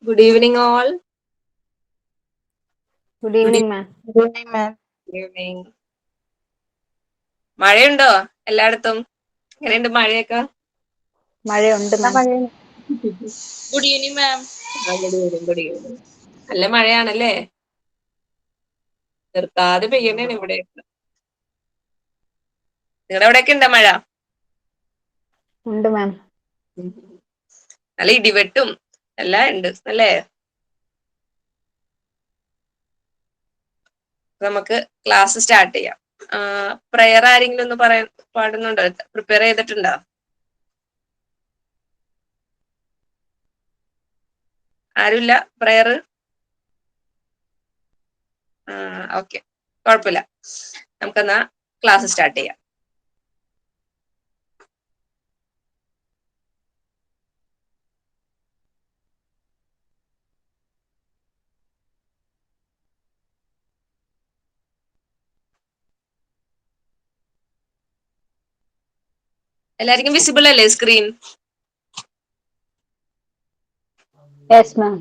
Good evening, all. Good evening, ma'am. Good evening, ma'am. Good evening. മഴയുണ്ടോ എല്ലായിടത്തും? എങ്ങനെയുണ്ട് മഴയൊക്കെ? മഴയുണ്ട് മാം. Good evening, ma'am. Good evening. നല്ല മഴയാണല്ലേ? നിർത്താതെ പെയ്യണേണ് ഇവിടെ. നിങ്ങളുടെ അവിടെയൊക്കെ ഉണ്ടോ മഴ? ഉണ്ട് മാം. നല്ല ഇടിവെട്ടും എല്ലാം ഉണ്ട് അല്ലേ? നമുക്ക് ക്ലാസ് സ്റ്റാർട്ട് ചെയ്യാം. പ്രയർ ആരെങ്കിലും ഒന്ന് പറയാൻ പാടുന്നുണ്ടോ? പ്രിപ്പയർ ചെയ്തിട്ടുണ്ടോ? ആരുമില്ല പ്രയർ? ഓക്കെ, കുഴപ്പമില്ല. നമുക്കെന്നാ ക്ലാസ് സ്റ്റാർട്ട് ചെയ്യാം. എല്ലാവർക്കും വിസിബിൾ അല്ലേ സ്ക്രീൻ? Yes, ma'am.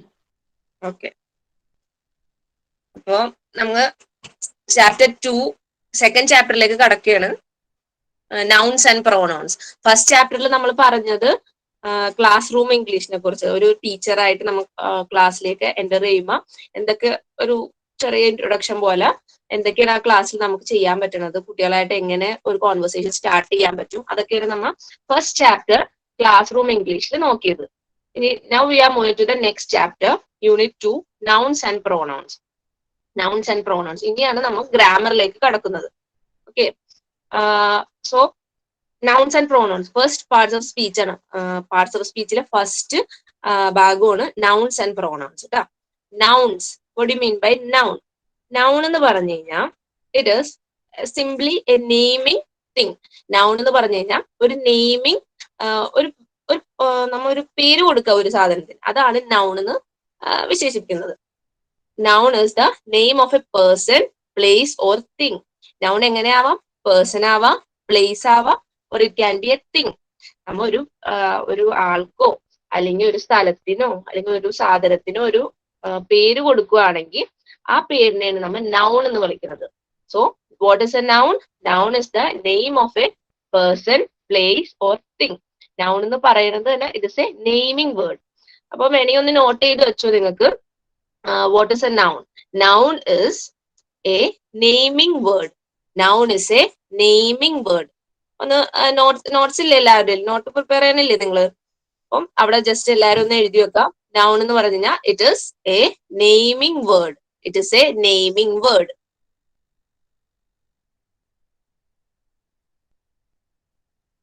ഓക്കെ, അപ്പോ നമ്മള് ചാപ്റ്റർ 2 സെക്കൻഡ് ചാപ്റ്ററിലേക്ക് കടക്കുകയാണ്. Nouns and pronouns. ഫസ്റ്റ് ചാപ്റ്ററിൽ നമ്മൾ പറഞ്ഞത് ക്ലാസ് റൂം ഇംഗ്ലീഷിനെ കുറിച്ച്. ഒരു ടീച്ചറായിട്ട് നമ്മൾ ക്ലാസ്സിലേക്ക് എൻ്റർ ചെയ്യുമ്പോൾ എന്തൊക്കെ ഒരു ചെറിയ ഇൻട്രൊഡക്ഷൻ പോലെ എന്തൊക്കെയാണ് ആ ക്ലാസ്സിൽ നമുക്ക് ചെയ്യാൻ പറ്റുന്നത്, കുട്ടികളായിട്ട് എങ്ങനെ ഒരു കോൺവെർസേഷൻ സ്റ്റാർട്ട് ചെയ്യാൻ പറ്റും, അതൊക്കെയാണ് നമ്മൾ ഫസ്റ്റ് ചാപ്റ്റർ ക്ലാസ് റൂം ഇംഗ്ലീഷിൽ നോക്കിയത്. ഇനി now we are moving to the next chapter, unit 2, nouns and pronouns. Nouns and pronouns. ഇനിയാണ് നമ്മൾ ഗ്രാമറിലേക്ക് കടക്കുന്നത്. Okay, so nouns and pronouns first parts of speech ആണ്. പാർട്സ് ഓഫ് സ്പീച്ചിലെ ഫസ്റ്റ് ഭാഗമാണ് നൗൺസ് ആൻഡ് പ്രൊനൗൺസ് കേട്ടോ. Nouns, what do you mean by noun? Noun എന്ന് പറഞ്ഞു കഴിഞ്ഞാൽ it is simply a naming thing. Noun എന്ന് പറഞ്ഞു കഴിഞ്ഞാൽ ഒരു നെയിമിങ്, ഒരു നമ്മ ഒരു പേര് കൊടുക്കുക ഒരു സാധനത്തിന്, അതാണ് നൗൺ എന്ന് വിശേഷിപ്പിക്കുന്നത്. Noun is the name of a person, place or thing. Noun എങ്ങനെയാവാം? പേഴ്സൺ ആവാം, പ്ലേസ് ആവാം, or it can be a thing. നമ്മ ഒരു ആൾക്കോ അല്ലെങ്കിൽ ഒരു സ്ഥലത്തിനോ അല്ലെങ്കിൽ ഒരു സാധനത്തിനോ ഒരു പേര് കൊടുക്കുകയാണെങ്കിൽ ആ പേരിനെയാണ് നമ്മൾ നൗൺ എന്ന് വിളിക്കുന്നത്. So what is A noun? Noun is the name of a person, place or thing. Noun എന്ന് പറയുന്നത് തന്നെ it is A naming word. അപ്പൊ വേണമെങ്കിൽ ഒന്ന് നോട്ട് ചെയ്ത് വെച്ചോ നിങ്ങൾക്ക്. What is a noun? Noun is a naming word. Noun is a naming word. ഒന്ന് നോട്ട്സ് ഇല്ല എല്ലാവരുടെയും? നോട്ട് പ്രിപ്പയർ ചെയ്യാനില്ലേ നിങ്ങള്? അപ്പം അവിടെ ജസ്റ്റ് എല്ലാവരും ഒന്ന് എഴുതി വെക്കാം. നൗൺ എന്ന് പറഞ്ഞു കഴിഞ്ഞാൽ it is A naming word. It is A naming word.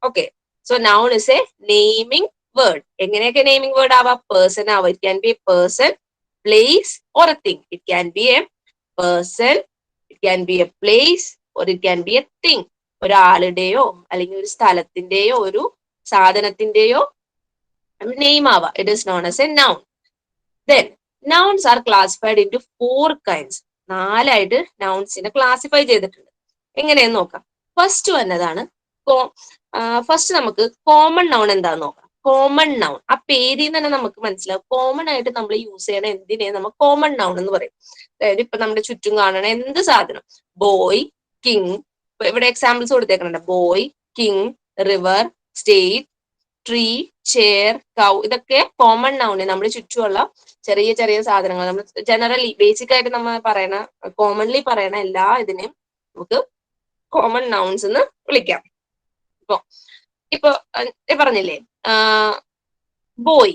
Okay, so noun is A naming word. എങ്ങനെയൊക്കെ നെയിമിംഗ് വേർഡ് ആവാം? പേഴ്സൺ ആവാം. It can be A person, place or a thing. It can be a person, it can be a place, or it can be a thing. ഒരാളുടെയോ അല്ലെങ്കിൽ ഒരു സ്ഥലത്തിന്റെയോ ഒരു സാധനത്തിന്റെയോ name ആവാം. It is known as a noun. Then nouns are classified into 4 kinds. 4ആയിട്ട് നൗൺസിനെ classify ചെയ്തിട്ടുണ്ട്. എങ്ങനെയെന്ന് നോക്കാം. ഫസ്റ്റ് വന്നതാണ് ഫസ്റ്റ് നമുക്ക് കോമൺ നൗൺ എന്താന്ന് നോക്കാം. കോമൺ നൗൺ, ആ പേരിൽ നിന്ന് തന്നെ നമുക്ക് മനസ്സിലാവും കോമൺ ആയിട്ട് നമ്മൾ യൂസ് ചെയ്യണ എന്തിനെ നമ്മൾ കോമൺ നൗൺ എന്ന് പറയും. അതായത് ഇപ്പൊ നമ്മുടെ ചുറ്റും കാണണ എന്ത് സാധനം, ബോയ്, കിങ്, ഇവിടെ എക്സാമ്പിൾസ് കൊടുത്തേക്കുന്നുണ്ട്. Boy, king, river, state, tree, chair, cow, ഇതൊക്കെ കോമൺ നൗണ്. നമ്മുടെ ചുറ്റുമുള്ള ചെറിയ ചെറിയ സാധനങ്ങൾ, നമ്മൾ ജനറലി ബേസിക് ആയിട്ട് നമ്മൾ പറയണ, കോമൺലി പറയണ എല്ലാ ഇതിനെയും നമുക്ക് കോമൺ നൗൺസ് എന്ന് വിളിക്കാം. ഇപ്പൊ പറഞ്ഞില്ലേ ബോയ്,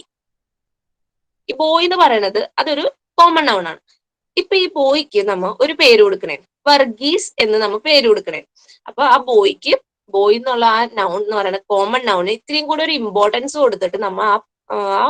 ഈ ബോയ് എന്ന് പറയുന്നത് അതൊരു കോമൺ നൗൺ ആണ്. ഇപ്പൊ ഈ ബോയ്ക്ക് നമ്മ ഒരു പേര് കൊടുക്കണേ, വർഗീസ് എന്ന് നമ്മ പേര് കൊടുക്കണേ. അപ്പൊ ആ ബോയ്ക്ക്, ബോയ് എന്നുള്ള ആ നൗൺ എന്ന് പറയുന്ന കോമൺ നൗണിന് ഇത്രയും കൂടെ ഒരു ഇമ്പോർട്ടൻസ് കൊടുത്തിട്ട് നമ്മ ആ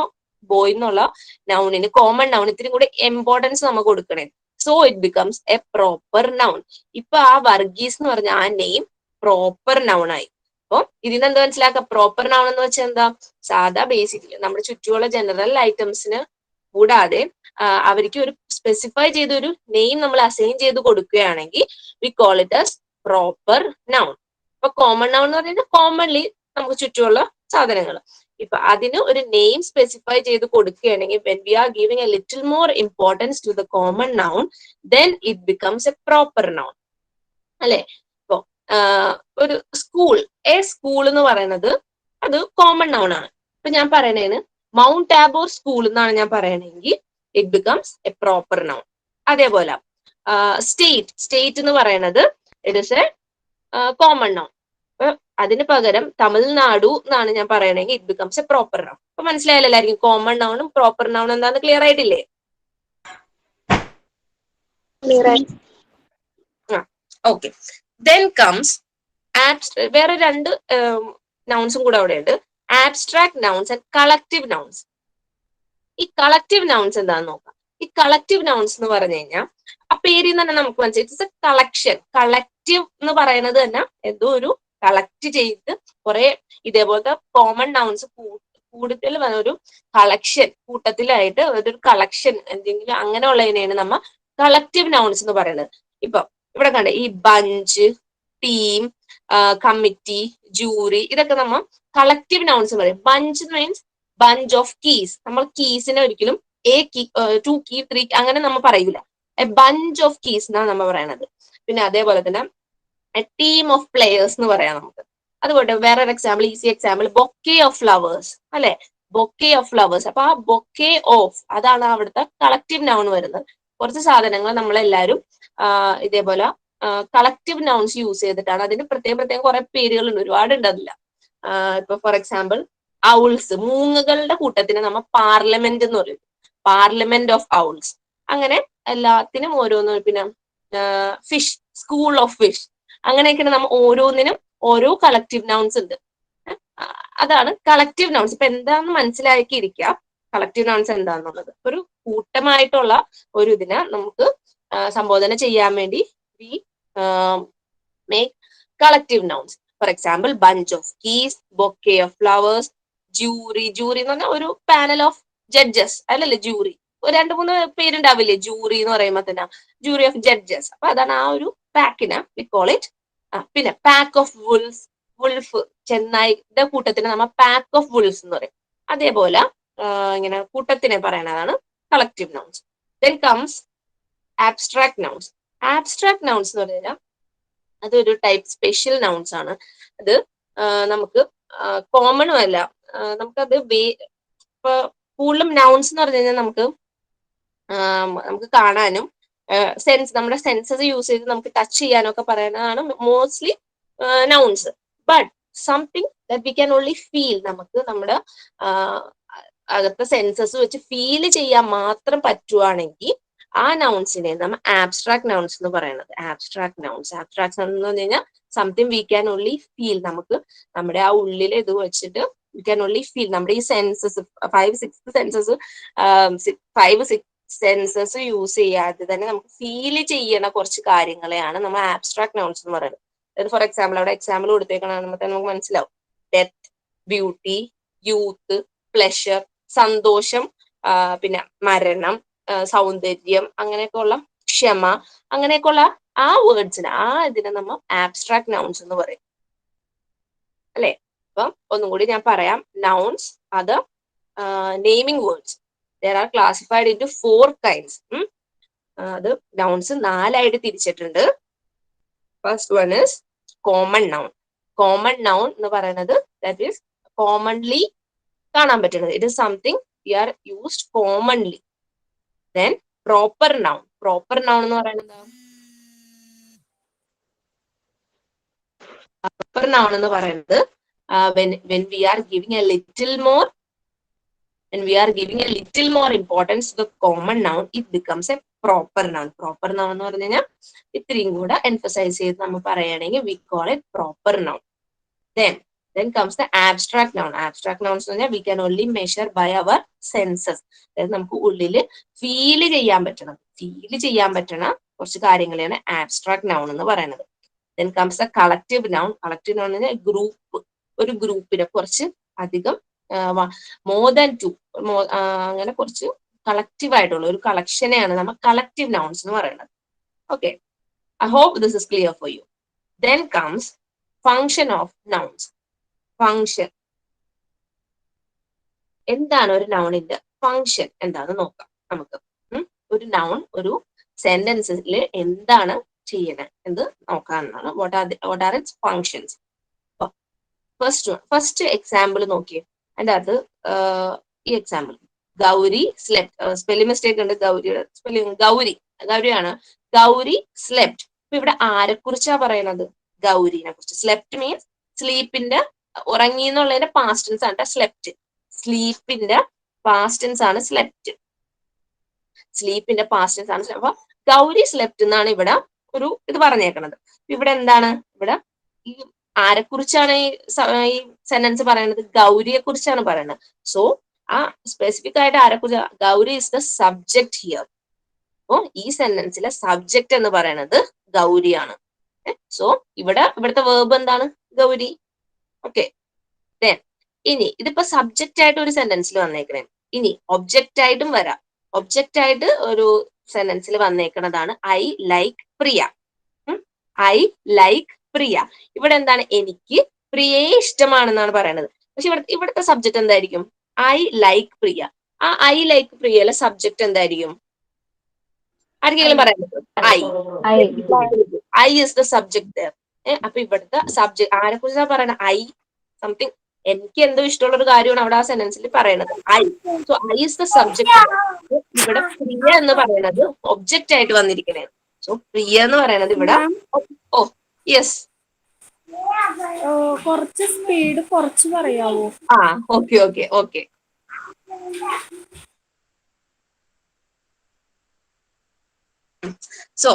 ബോയ് എന്നുള്ള നൗണിന്, കോമൺ നൗൺ ഇത്രയും കൂടെ ഇമ്പോർട്ടൻസ് നമ്മ കൊടുക്കണേ. So it becomes A proper noun. ഇപ്പൊ ആ വർഗീസ് എന്ന് പറഞ്ഞ ആ നെയിം പ്രോപ്പർ നൗൺ ആയി. അപ്പൊ ഇതിന് എന്താ മനസ്സിലാക്കുക? പ്രോപ്പർ നൗൺ എന്ന് വെച്ചാൽ എന്താ? സാധാ ബേസിക്കലി നമ്മുടെ ചുറ്റുമുള്ള ജനറൽ ഐറ്റംസിന് കൂടാതെ അവർക്ക് ഒരു സ്പെസിഫൈ ചെയ്ത ഒരു നെയിം നമ്മൾ അസൈൻ ചെയ്ത് കൊടുക്കുകയാണെങ്കിൽ V call it as proper noun. അപ്പൊ കോമൺ നൗൺ എന്ന് പറയുന്നത് കോമൺലി നമുക്ക് ചുറ്റുമുള്ള സാധനങ്ങൾ. ഇപ്പൊ അതിന് ഒരു നെയിം സ്പെസിഫൈ ചെയ്ത് കൊടുക്കുകയാണെങ്കിൽ when we are giving a little more importance to the common noun, then it becomes a proper noun. അല്ലെ? ഇപ്പൊ ഒരു സ്കൂൾ, സ്കൂൾ എന്ന് പറയുന്നത് അത് കോമൺ നൗൺ ആണ്. ഇപ്പൊ ഞാൻ പറയണേന് മൗണ്ട് ടാബോർ സ്കൂൾ എന്നാണ് ഞാൻ പറയണെങ്കിൽ it becomes A proper noun. അതേപോലെ സ്റ്റേറ്റ് എന്ന് പറയുന്നത് it is A common noun. അപ്പൊ അതിന് പകരം തമിഴ്നാടു എന്നാണ് ഞാൻ പറയണെങ്കിൽ it becomes A proper noun. അപ്പൊ മനസ്സിലായല്ലോ എല്ലാവർക്കും കോമൺ നൗണും പ്രോപ്പർ നൗണും എന്താണെന്ന് ക്ലിയർ ആയിട്ടില്ലേ? ഓക്കെ. ദെൻ കംസ് വേറെ രണ്ട് നൗൺസും കൂടെ അവിടെ ഉണ്ട്, abstract nouns and collective nouns. ഈ കളക്റ്റീവ് നൗൺസ് എന്താണെന്ന് നോക്കാം. ഈ കളക്റ്റീവ് നൗൺസ് എന്ന് പറഞ്ഞു കഴിഞ്ഞാൽ ആ പേരിൽ നിന്ന് തന്നെ നമുക്ക് മനസ്സിലായി ഇറ്റ്സ് എ കളക്ഷൻ. കളക്റ്റീവ് എന്ന് പറയുന്നത് തന്നെ എന്തോ ഒരു കളക്ട് ചെയ്ത് കുറെ ഇതേപോലത്തെ കോമൺ നൗൺസ് കൂടുതൽ ഒരു കളക്ഷൻ കൂട്ടത്തിലായിട്ട് ഒരു കളക്ഷൻ എന്തെങ്കിലും അങ്ങനെയുള്ളതിനെയാണ് നമ്മ കളക്റ്റീവ് നൗൺസ് എന്ന് പറയുന്നത്. ഇപ്പൊ ഇവിടെ കണ്ട ഈ ബഞ്ച്, ടീം, കമ്മിറ്റി, ജൂറി, ഇതൊക്കെ നമ്മൾ കളക്റ്റീവ് നൗൺസ് പറയും. Bunch means bunch of keys. നമ്മൾ കീസിനെ ഒരിക്കലും എ കീ, 2 കീ, 3 അങ്ങനെ നമ്മൾ പറയൂല. എ ബഞ്ച് ഓഫ് കീസ് എന്നാണ് നമ്മൾ പറയണത്. പിന്നെ അതേപോലെ തന്നെ എ ടീം ഓഫ് പ്ലേയേഴ്സ് എന്ന് പറയാം നമുക്ക്. അതുപോലെ വേറൊരു example, easy example, bouquet of flowers അല്ലെ? Bouquet of flowers. അപ്പൊ ആ ബൊക്കെ ഓഫ് അതാണ് അവിടുത്തെ കളക്റ്റീവ് നൗൺ വരുന്നത്. കുറച്ച് സാധനങ്ങൾ നമ്മളെല്ലാവരും ഇതേപോലെ കളക്റ്റീവ് നൗൺസ് യൂസ് ചെയ്തിട്ടാണ്. അതിന് പ്രത്യേകം കുറെ പേരുകളുണ്ട്, ഒരുപാടുണ്ട് അതില്ല. ഇപ്പൊ ഫോർ എക്സാമ്പിൾ ഔൾസ്, മൂങ്ങകളുടെ കൂട്ടത്തിന് നമ്മൾ പാർലമെന്റ് എന്ന് പറയും, പാർലമെന്റ് ഓഫ് ഔൾസ്. അങ്ങനെ എല്ലാത്തിനും ഓരോന്ന്. പിന്നെ ഫിഷ്, സ്കൂൾ ഓഫ് ഫിഷ്, അങ്ങനെയൊക്കെയാണ് നമ്മൾ ഓരോന്നിനും ഓരോ കളക്റ്റീവ് നൗൺസ് ഉണ്ട്. അതാണ് കളക്റ്റീവ് നൗൺസ്. ഇപ്പൊ എന്താണെന്ന് മനസ്സിലാക്കിയിരിക്കുക കളക്റ്റീവ് നൗൺസ് എന്താണെന്നുള്ളത്. ഒരു കൂട്ടമായിട്ടുള്ള ഒരു ഇതിനെ നമുക്ക് സംബോധന ചെയ്യാൻ വേണ്ടി we make collective nouns. For example bench of keys, bouquet of flowers, jury. Jury എന്ന് പറഞ്ഞാൽ ഒരു പാനൽ ഓഫ് ജഡ്ജസ് അല്ലല്ലേ ജൂറി. ഒരു 2-3 പേരുണ്ടാവില്ലേ ജൂറി എന്ന് പറയുമ്പോൾ തന്നെ, ജൂറി ഓഫ് ജഡ്ജസ്. അപ്പൊ അതാണ് ആ ഒരു പാക്കിന് വി കോൾ ഇറ്റ്. പിന്നെ പാക്ക് ഓഫ് വുൾഫ്, വുൾഫ് ചെന്നായിയുടെ കൂട്ടത്തിന് നമ്മൾ പാക്ക് ഓഫ് വുൾഫ് എന്ന് പറയും. അതേപോലെ ഇങ്ങനെ കൂട്ടത്തിനെ പറയണതാണ് collective nouns. Then comes abstract nouns. Abstract nouns എന്ന് പറഞ്ഞു കഴിഞ്ഞാൽ അതൊരു ടൈപ്പ് സ്പെഷ്യൽ നൗൺസ് ആണ്. അത് നമുക്ക് കോമണും അല്ല, നമുക്കത് ഇപ്പൊ കൂടുതലും നൗൺസ് എന്ന് പറഞ്ഞു കഴിഞ്ഞാൽ നമുക്ക് കാണാനും നമ്മുടെ സെൻസസ് യൂസ് ചെയ്ത് നമുക്ക് ടച്ച് ചെയ്യാനും ഒക്കെ പറയുന്നതാണ് mostly nouns. But something that we can only feel, നമുക്ക് നമ്മുടെ അകത്തെ സെൻസസ് വെച്ച് ഫീൽ ചെയ്യാൻ മാത്രം പറ്റുവാണെങ്കിൽ ആ നൗൺസിനെ നമ്മൾ ആബ്സ്ട്രാക്ട് നൗൺസ് എന്ന് പറയുന്നത്. ആബ്സ്ട്രാക്ട് നൗൺസ് എന്ന് പറഞ്ഞു കഴിഞ്ഞാൽ something we can only feel, നമുക്ക് നമ്മുടെ ആ ഉള്ളിൽ ഇത് വെച്ചിട്ട് വി ക്യാൻ ഓൺലി ഫീൽ. നമ്മുടെ ഈ സെൻസസ് 5-6 സെൻസസ് യൂസ് ചെയ്യാതെ തന്നെ നമുക്ക് ഫീൽ ചെയ്യണ കുറച്ച് കാര്യങ്ങളെയാണ് നമ്മൾ ആബ്സ്ട്രാക്ട് നൗൺസ് എന്ന് പറയുന്നത്. ഫോർ എക്സാമ്പിൾ അവിടെ എക്സാമ്പിൾ കൊടുത്തേക്കണമെങ്കിൽ നമുക്ക് മനസ്സിലാവും. ഡെത്ത്, ബ്യൂട്ടി, യൂത്ത്, പ്ലഷർ, സന്തോഷം, പിന്നെ മരണം, സൗന്ദര്യം, അങ്ങനെയൊക്കെയുള്ള ക്ഷമ, അങ്ങനെയൊക്കെയുള്ള ആ വേർഡ്സിന് ഇതിനെ നമ്മൾ ആബ്സ്ട്രാക്ട് നൗൺസ് എന്ന് പറയും അല്ലെ? അപ്പം ഒന്നും കൂടി ഞാൻ പറയാം. നൗൺസ് അത് naming words. There are classified into 4 kinds. അത് നൗൺസ് 4 ആയിട്ട് തിരിച്ചിട്ടുണ്ട്. First one is common noun. Common noun എന്ന് പറയുന്നത് that is commonly കാണാൻ പറ്റുന്നത്. It is something we are used commonly. Then proper noun. Proper noun എന്ന് പറയുന്നത് proper noun എന്ന് പറയുന്നത് when we are giving a little more importance to the common noun, it becomes a proper noun. Proper noun എന്ന് പറഞ്ഞു കഴിഞ്ഞാൽ ഇത്രയും കൂടെ emphasize ചെയ്ത് നമ്മൾ പറയുകയാണെങ്കിൽ we call it proper noun. Then comes the abstract noun. Abstract nouns എന്ന് പറഞ്ഞാൽ we can only measure by our senses. അതായത് നമുക്ക് ഉള്ളിൽ ഫീൽ ചെയ്യാൻ പറ്റണ കുറച്ച് കാര്യങ്ങളെയാണ് ആബ്സ്ട്രാക്ട് നൗൺ എന്ന് പറയുന്നത്. Then comes the collective noun. Collective noun എന്ന് പറഞ്ഞാൽ ഗ്രൂപ്പ്, ഒരു ഗ്രൂപ്പിനെ കുറച്ച് അധികം more than 2 അങ്ങനെ കുറച്ച് കളക്റ്റീവ് ആയിട്ടുള്ള ഒരു കളക്ഷനെയാണ് നമ്മൾ കളക്റ്റീവ് നൗൺസ് എന്ന് പറയുന്നത്. Okay, I hope this is clear for you. Then comes function of nouns. Function. എന്താണ് ഒരു നൗണിന്റെ ഫങ്ഷൻ എന്താന്ന് നോക്കാം നമുക്ക്. ഒരു നൗൺ ഒരു സെന്റൻസിൽ എന്താണ് ചെയ്യുന്നത് എന്ന് നോക്കാനാണ്. What are it's functions. First example നോക്കിയേ. അതിന്റെ അകത്ത് ഈ example Gauri slept, spelling mistake ഉണ്ട്. ഗൗരിയുടെ സ്പെല്ലിംഗ് ഗൗരിയാണ്. ഗൗരി സ്ലെപ്റ്റ്. അപ്പൊ ഇവിടെ ആരെ കുറിച്ചാ പറയുന്നത്? ഗൗരിനെ കുറിച്ച്. സ്ലെപ്റ്റ് മീൻസ് സ്ലീപ്പിന്റെ, ഉറങ്ങി എന്നുള്ളതിന്റെ പാസ്റ്റ് ടെൻസ് ആണ് സ്ലെപ്റ്റ്. സ്ലീപ്പിന്റെ പാസ്റ്റ് ടെൻസ് ആണ് സ്ലെപ്റ്റ്. സ്ലീപ്പിന്റെ പാസ്റ്റ് ടെൻസ് ആണ്. അപ്പൊ ഗൗരി സ്ലെപ്റ്റ് എന്നാണ് ഇവിടെ ഒരു ഇത് പറഞ്ഞേക്കണത്. ഇവിടെ എന്താണ്? ഇവിടെ ഈ ആരെ കുറിച്ചാണ് ഈ സെന്റൻസ് പറയുന്നത്? ഗൗരിയെ കുറിച്ചാണ് പറയുന്നത്. സോ ആ സ്പെസിഫിക് ആയിട്ട് ആരെ കുറിച്ച്? Gauri is the subject here. അപ്പോ ഈ സെന്റൻസിലെ സബ്ജക്ട് എന്ന് പറയുന്നത് ഗൗരിയാണ്. സോ ഇവിടുത്തെ വേർബ് എന്താണ്? ഗൗരി. ഓക്കെ. ഇനി ഇതിപ്പോ സബ്ജക്റ്റ് ആയിട്ട് ഒരു സെന്റൻസിൽ വന്നേക്കണേ. ഇനി ഒബ്ജക്റ്റ് ആയിട്ടും വരാം. ഒബ്ജക്റ്റ് ആയിട്ട് ഒരു സെന്റൻസിൽ വന്നേക്കുന്നതാണ് I like Priya. I like Priya. ഇവിടെ എന്താണ്? എനിക്ക് പ്രിയയെ ഇഷ്ടമാണെന്നാണ് പറയുന്നത്. പക്ഷെ ഇവിടുത്തെ സബ്ജക്ട് എന്തായിരിക്കും? ഐ ലൈക്ക് പ്രിയ. ആ ഐ ലൈക്ക് പ്രിയയിലെ സബ്ജക്ട് എന്തായിരിക്കും? ആർക്കെങ്കിലും പറയാൻ പറ്റും? I is the subject. അപ്പൊ ഇവിടുത്തെ സബ്ജക്ട് ആരെ കുറിച്ചാണ് പറയുന്നത്? ഐ സംതിങ്, എനിക്ക് എന്തോ ഇഷ്ടമുള്ള ഒരു കാര്യമാണ് അവിടെ ആ സെന്റൻസിൽ പറയുന്നത്. I. So I is the subject. ഇവിടെ പ്രിയ എന്ന് പറയുന്നത് ഒബ്ജക്റ്റ് ആയിട്ട് വന്നിരിക്കണേ. സോ പ്രിയ എന്ന് പറയുന്നത് ഇവിടെ, ഓ യെസ്, കുറച്ച് സ്പീഡ് കുറച്ച് പറയാവോ? ആ okay okay okay. So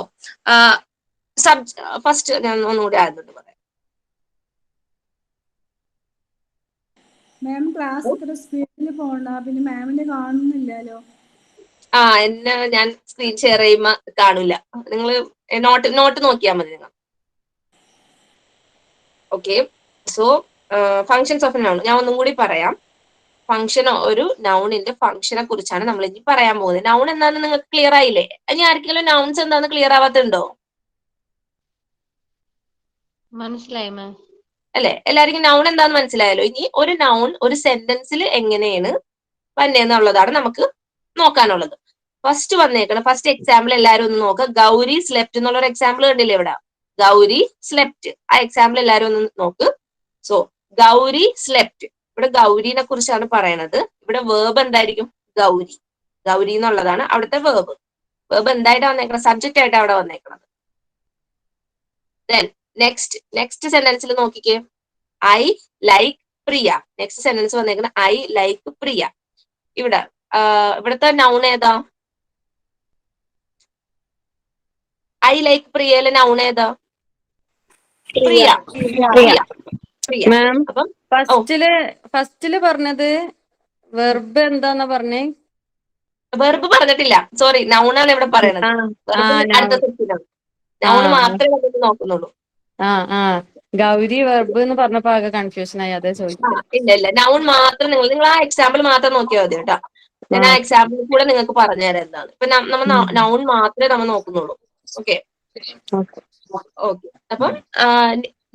first ഞാൻ ഒന്നുകൂടി ആദ്യം പറയാം. മാം ക്ലാസ് ഇത്ര സ്പീഡിൽ പോണ്ട, പിന്നെ മാമിനെ കാണുന്നില്ലല്ലോ. എന്നെ ഞാൻ സ്ക്രീൻ ഷെയർ ചെയ്യുമ്പോ കാണില്ല. നിങ്ങൾ നോട്ട് നോക്കിയാൽ മതി നിങ്ങൾ. Okay. So functions of noun ഞാൻ ഒന്നും കൂടി പറയാം. ഫംഗ്ഷൻ, ഒരു നൗണിന്റെ ഫംഗ്ഷനെ കുറിച്ചാണ് നമ്മൾ ഇനി പറയാൻ പോകുന്നത്. നൗൺ എന്താണെന്ന് നിങ്ങൾക്ക് ക്ലിയർ ആയില്ലേ? ഇനി ആർക്കെങ്കിലും നൗൺസ് എന്താന്ന് ക്ലിയർ ആവാത്തുണ്ടോ? മനസ്സിലായി മാം. അല്ലെ, എല്ലാവർക്കും നൗൺ എന്താന്ന് മനസ്സിലായല്ലോ. ഇനി ഒരു നൗൺ ഒരു സെന്റൻസിൽ എങ്ങനെയാണ് വന്നേന്നുള്ളതാണ് നമുക്ക് നോക്കാനുള്ളത്. ഫസ്റ്റ് വന്നേക്കണം, ഫസ്റ്റ് എക്സാമ്പിൾ എല്ലാവരും ഒന്ന് നോക്കുക. ഗൗരി സ്ലെപ്റ്റ് എന്നുള്ള ഒരു എക്സാമ്പിൾ കണ്ടില്ലേ ഇവിടെ? ഗൗരി സ്ലെപ്റ്റ്. ആ എക്സാമ്പിൾ എല്ലാവരും ഒന്ന് നോക്ക്. So Gauri slept. ഇവിടെ ഗൗരിനെ കുറിച്ചാണ് പറയണത്. ഇവിടെ വേർബ് എന്തായിരിക്കും? ഗൗരി. ഗൗരി എന്നുള്ളതാണ് അവിടുത്തെ വേർബ്. വേർബ് എന്തായിട്ടാണ് വന്നേക്കുന്നത്? സബ്ജക്റ്റ് ആയിട്ട് അവിടെ വന്നേക്കുന്നത്. ദെൻ നെക്സ്റ്റ് സെന്റൻസിൽ നോക്കിക്കേ. I like Priya. Next sentence വന്നേക്കുന്നത് ഐ ലൈക്ക് പ്രിയ. ഇവിടുത്തെ നൗൺ ഏതാ? ഐ ലൈക്ക് പ്രിയയിലെ നൗൺ ഏതാ? പ്രിയ. മാം അപ്പം ഫസ്റ്റില് പറഞ്ഞത് വെർബ് എന്താന്നാ പറഞ്ഞേ? വെർബ് പറഞ്ഞിട്ടില്ല, സോറി, നൗണാണ് ഇവിടെ പറയണത്. അടുത്ത സെക്ഷനാണ്. നൗണ് മാത്രമേ നമുക്ക് നോക്കുന്നുള്ളൂ. ഗൗരി വെർബ് എന്ന് പറഞ്ഞപ്പോ ആകെ കൺഫ്യൂഷൻ ആയി, അതേ ചോദിച്ചത്. ഇല്ല, നൗൺ മാത്രം നിങ്ങൾ ആ എക്സാമ്പിൾ മാത്രം നോക്കിയാൽ മതി കേട്ടോ. ഞാൻ ആ എക്സാമ്പിൾ കൂടെ നിങ്ങൾക്ക് പറഞ്ഞുതരാം എന്താണ്. ഇപ്പൊ നമ്മൾ നൗൺ മാത്രമേ നമ്മൾ നോക്കുന്നുള്ളൂ. ഓക്കെ. അപ്പം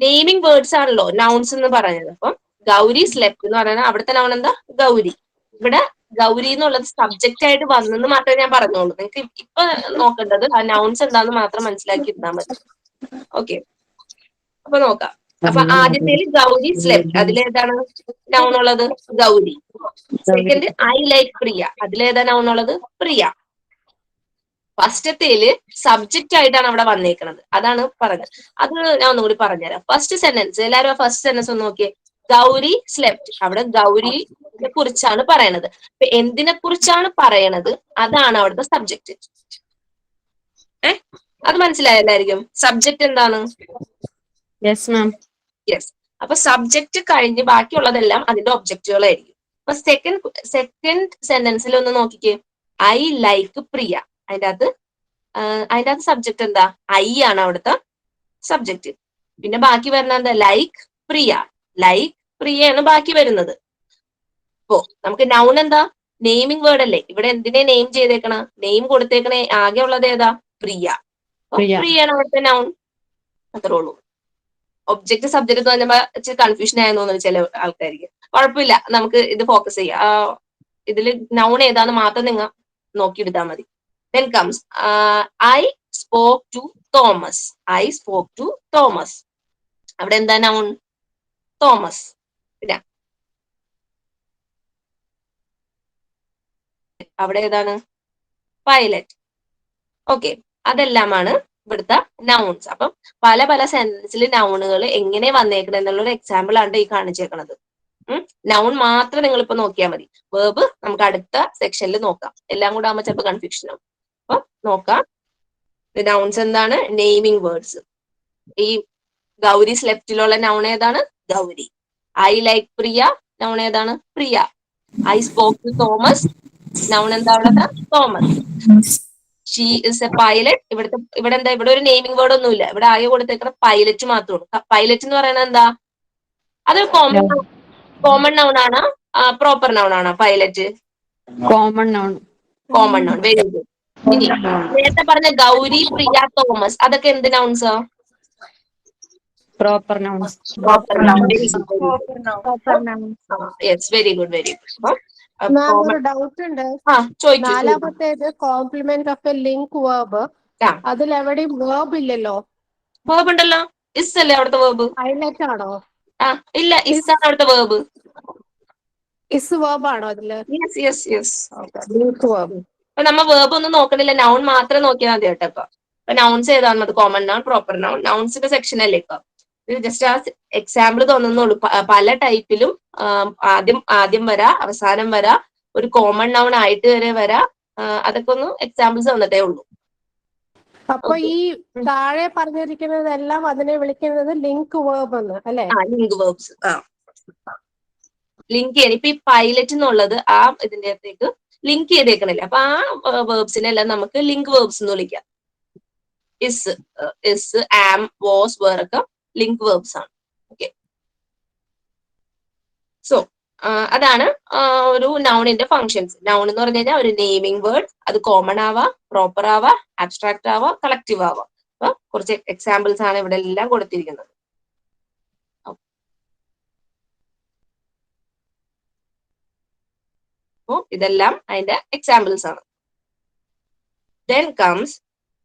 നെയിമിംഗ് വേർഡ്സ് ആണല്ലോ നൗൺസ് എന്ന് പറയുന്നത്. അപ്പം ഗൗരി സ്ലെപ്റ്റ് എന്ന് പറയുന്നത് അവിടുത്തെ നൗൺ എന്താ? ഗൗരി. ഇവിടെ ഗൗരി എന്നുള്ളത് സബ്ജക്റ്റ് ആയിട്ട് വന്നെന്ന് മാത്രമേ ഞാൻ പറഞ്ഞോളൂ. നിങ്ങൾക്ക് ഇപ്പൊ നോക്കേണ്ടത് ആ നൗൺസ് എന്താന്ന് മാത്രം മനസ്സിലാക്കി ഇരുന്നാൽ മതി. ഓക്കെ. അപ്പൊ നോക്കാം. അപ്പൊ ആദ്യത്തേല് ഗൗരി സ്ലെപ്റ്റ്, അതിലേതാണ് നൗൺ ഉള്ളത്? Gauri. Second I like Priya, അതിലേതാ നൗൺ ഉള്ളത്? പ്രിയ. ഫസ്റ്റത്തേല് സബ്ജക്റ്റ് ആയിട്ടാണ് അവിടെ വന്നേക്കുന്നത്, അതാണ് പറഞ്ഞത്. അത് ഞാൻ ഒന്നുകൂടി പറഞ്ഞുതരാം. ഫസ്റ്റ് സെന്റൻസ്, എല്ലാവരും ആ ഫസ്റ്റ് സെന്റൻസ് ഒന്ന് നോക്കിയേ. ഗൗരി സ്ലെപ്റ്റ്. അവിടെ ഗൗരിയെ കുറിച്ചാണ് പറയണത്. അപ്പൊ എന്തിനെ കുറിച്ചാണ് പറയണത് അതാണ് അവിടുത്തെ സബ്ജക്റ്റ്. അത് മനസ്സിലായോ എല്ലാവർക്കും? സബ്ജക്റ്റ് എന്താണ്? Yes ma'am. യെസ്. അപ്പൊ സബ്ജക്റ്റ് കഴിഞ്ഞ് ബാക്കിയുള്ളതെല്ലാം അതിന്റെ ഒബ്ജക്റ്റുകളായിരിക്കും. അപ്പൊ സെക്കൻഡ് സെന്റൻസിൽ ഒന്ന് നോക്കിക്കേ. ഐ ലൈക്ക് പ്രിയ. അതിന്റെ അകത്ത് സബ്ജക്റ്റ് എന്താ? ഐ ആണ് അവിടുത്തെ സബ്ജക്റ്റ്. പിന്നെ ബാക്കി വരുന്ന എന്താ? ലൈക്ക് പ്രിയ. ലൈക്ക് പ്രിയയാണ് ബാക്കി വരുന്നത്. അപ്പോ നമുക്ക് നൗൺ എന്താ? നെയിമിംഗ് വേർഡ് അല്ലേ? ഇവിടെ എന്തിനെ നെയിം ചെയ്തേക്കണ? നെയിം കൊടുത്തേക്കണേ ആകെ ഉള്ളത് ഏതാ? പ്രിയ. പ്രിയാണ് അവിടുത്തെ നൗൺ. അത്രേ ഉള്ളൂ. ഒബ്ജക്ട് സബ്ജക്ട് എന്ന് പറഞ്ഞപ്പോ ഇച്ചിരി കൺഫ്യൂഷൻ ആയെന്ന് തോന്നുന്നു ചില ആൾക്കാർക്ക്. കുഴപ്പമില്ല, നമുക്ക് ഇത് ഫോക്കസ് ചെയ്യാം. ഇതിൽ നൗൺ ഏതാന്ന് മാത്രം നിങ്ങൾ നോക്കിയെടുത്താൽ മതി. Then comes I spoke to Thomas. I spoke to Thomas. അവിടെ എന്താ നൗൺ? തോമസ്. പിന്നെ അവിടെ ഏതാണ്? പൈലറ്റ്. ഓക്കെ, അതെല്ലാമാണ് ഇവിടുത്തെ നൗൺസ്. അപ്പം പല പല സെന്റൻസിൽ നൗണുകൾ എങ്ങനെ വന്നേക്കണം എന്നുള്ളൊരു എക്സാമ്പിൾ ആണ് ഈ കാണിച്ചേക്കണത്. നൗൺ മാത്രം നിങ്ങൾ ഇപ്പൊ നോക്കിയാൽ മതി. വേർബ് നമുക്ക് അടുത്ത സെക്ഷനിൽ നോക്കാം. എല്ലാം കൂടെ ആകുമ്പോൾ ചിലപ്പോൾ കൺഫ്യൂഷൻ ആവും. അപ്പൊ നോക്കാം. നൗൺസ് എന്താണ്? Naming words. ഈ ഗൗരീസ് ലെഫ്റ്റിലുള്ള നൗൺ ഏതാണ്? Gauri. I like Priya, noun ഏതാണ്? Priya. I spoke to Thomas, noun എന്താ ഉള്ളത്? Thomas. She is a pilot. ഇവിടെ എന്താ? ഇവിടെ ഒരു നെയിമിംഗ് വേർഡ് ഒന്നുമില്ല. ഇവിടെ ആകെ കൊടുത്തേക്കുന്ന പൈലറ്റ് മാത്രമാണ്. പൈലറ്റ് എന്ന് പറയുന്നത് എന്താ? അത് കോമൺ നൗൺ ആണ്, പ്രോപ്പർ നൗൺ ആണ് pilot? Common noun. Common noun. Very good. ഇനി നേരത്തെ പറഞ്ഞ ഗൗരി, പ്രിയ, തോമസ് അതൊക്കെ എന്ത് നൗൺസാ? Proper nouns. Proper noun. Yes, very good, very good. Ma'am, ഒരു ഡൗട്ട് ഉണ്ട്. ചോദിക്കൂ. നാലാമത്തേത് complement of a link verb. അതിലെവിടെയും വേർബ് ഇല്ലല്ലോ. വേർബ് ഉണ്ടല്ലോ. ഇസ് അല്ലേ അവിടുത്തെ വേർബ്? ഹൈലൈറ്റ് ആണോ? ഇല്ല, ഇസ് ആണ് അവിടുത്തെ വേർബ്. ഇസ് വേർബ് ആണോ അതില്? Yes yes yes. Link verb. അപ്പൊ നമ്മ വേർബ് ഒന്നും നോക്കണില്ല, നൗൺ മാത്രം നോക്കിയാൽ മതി കേട്ടോ. ഇപ്പൊ നൗൺസ് ഏതാണെന്നത്? Common noun, proper noun. നൗൺസിന്റെ സെക്ഷൻ അല്ലേ ഇപ്പൊ. ഇത് ജസ്റ്റ് ആ എക്സാമ്പിൾ തോന്നുന്നുള്ളൂ. പല ടൈപ്പിലും ആദ്യം വരാ, അവസാനം വരാ, ഒരു കോമൺ നൗൺ ആയിട്ട് വരെ വരാ. അതൊക്കെ ഒന്ന് എക്സാമ്പിൾസ് തന്നിട്ടേ ഉള്ളൂ. അപ്പൊ ഈ താഴെ പറഞ്ഞിരിക്കുന്നതെല്ലാം അതിനെ വിളിക്കുന്നത് ലിങ്ക് വേർബ് എന്ന് അല്ലെ? Link verbs. ലിങ്ക് ചെയ്യാൻ ഇപ്പൊ ഈ പൈലറ്റ് എന്നുള്ളത് ആ ഇതിന്റെ അകത്തേക്ക് ലിങ്ക് ചെയ്തേക്കണില്ല. അപ്പൊ ആ വേർബ്സിനെല്ലാം നമുക്ക് ലിങ്ക് വേർബ്സ് എന്ന് വിളിക്കാം. ഇസ്, ആം, വാസ്, വേറൊക്കെ ലിങ്ക് വേർബ്സ് ആണ്. ഓക്കെ, സോ അതാണ് ഒരു നൗണിന്റെ ഫങ്ഷൻസ്. നൗൺ എന്ന് പറഞ്ഞു കഴിഞ്ഞാൽ ഒരു നെയിമിംഗ് വേർഡ്. അത് കോമൺ ആവാ, പ്രോപ്പർ ആവാ, ആബ്സ്ട്രാക്ട് ആവാ, കളക്റ്റീവ് ആവാ. അപ്പൊ കുറച്ച് എക്സാമ്പിൾസ് ആണ് ഇവിടെ എല്ലാം കൊടുത്തിരിക്കുന്നത്. അപ്പോ ഇതെല്ലാം അതിന്റെ എക്സാമ്പിൾസ് ആണ്. Then comes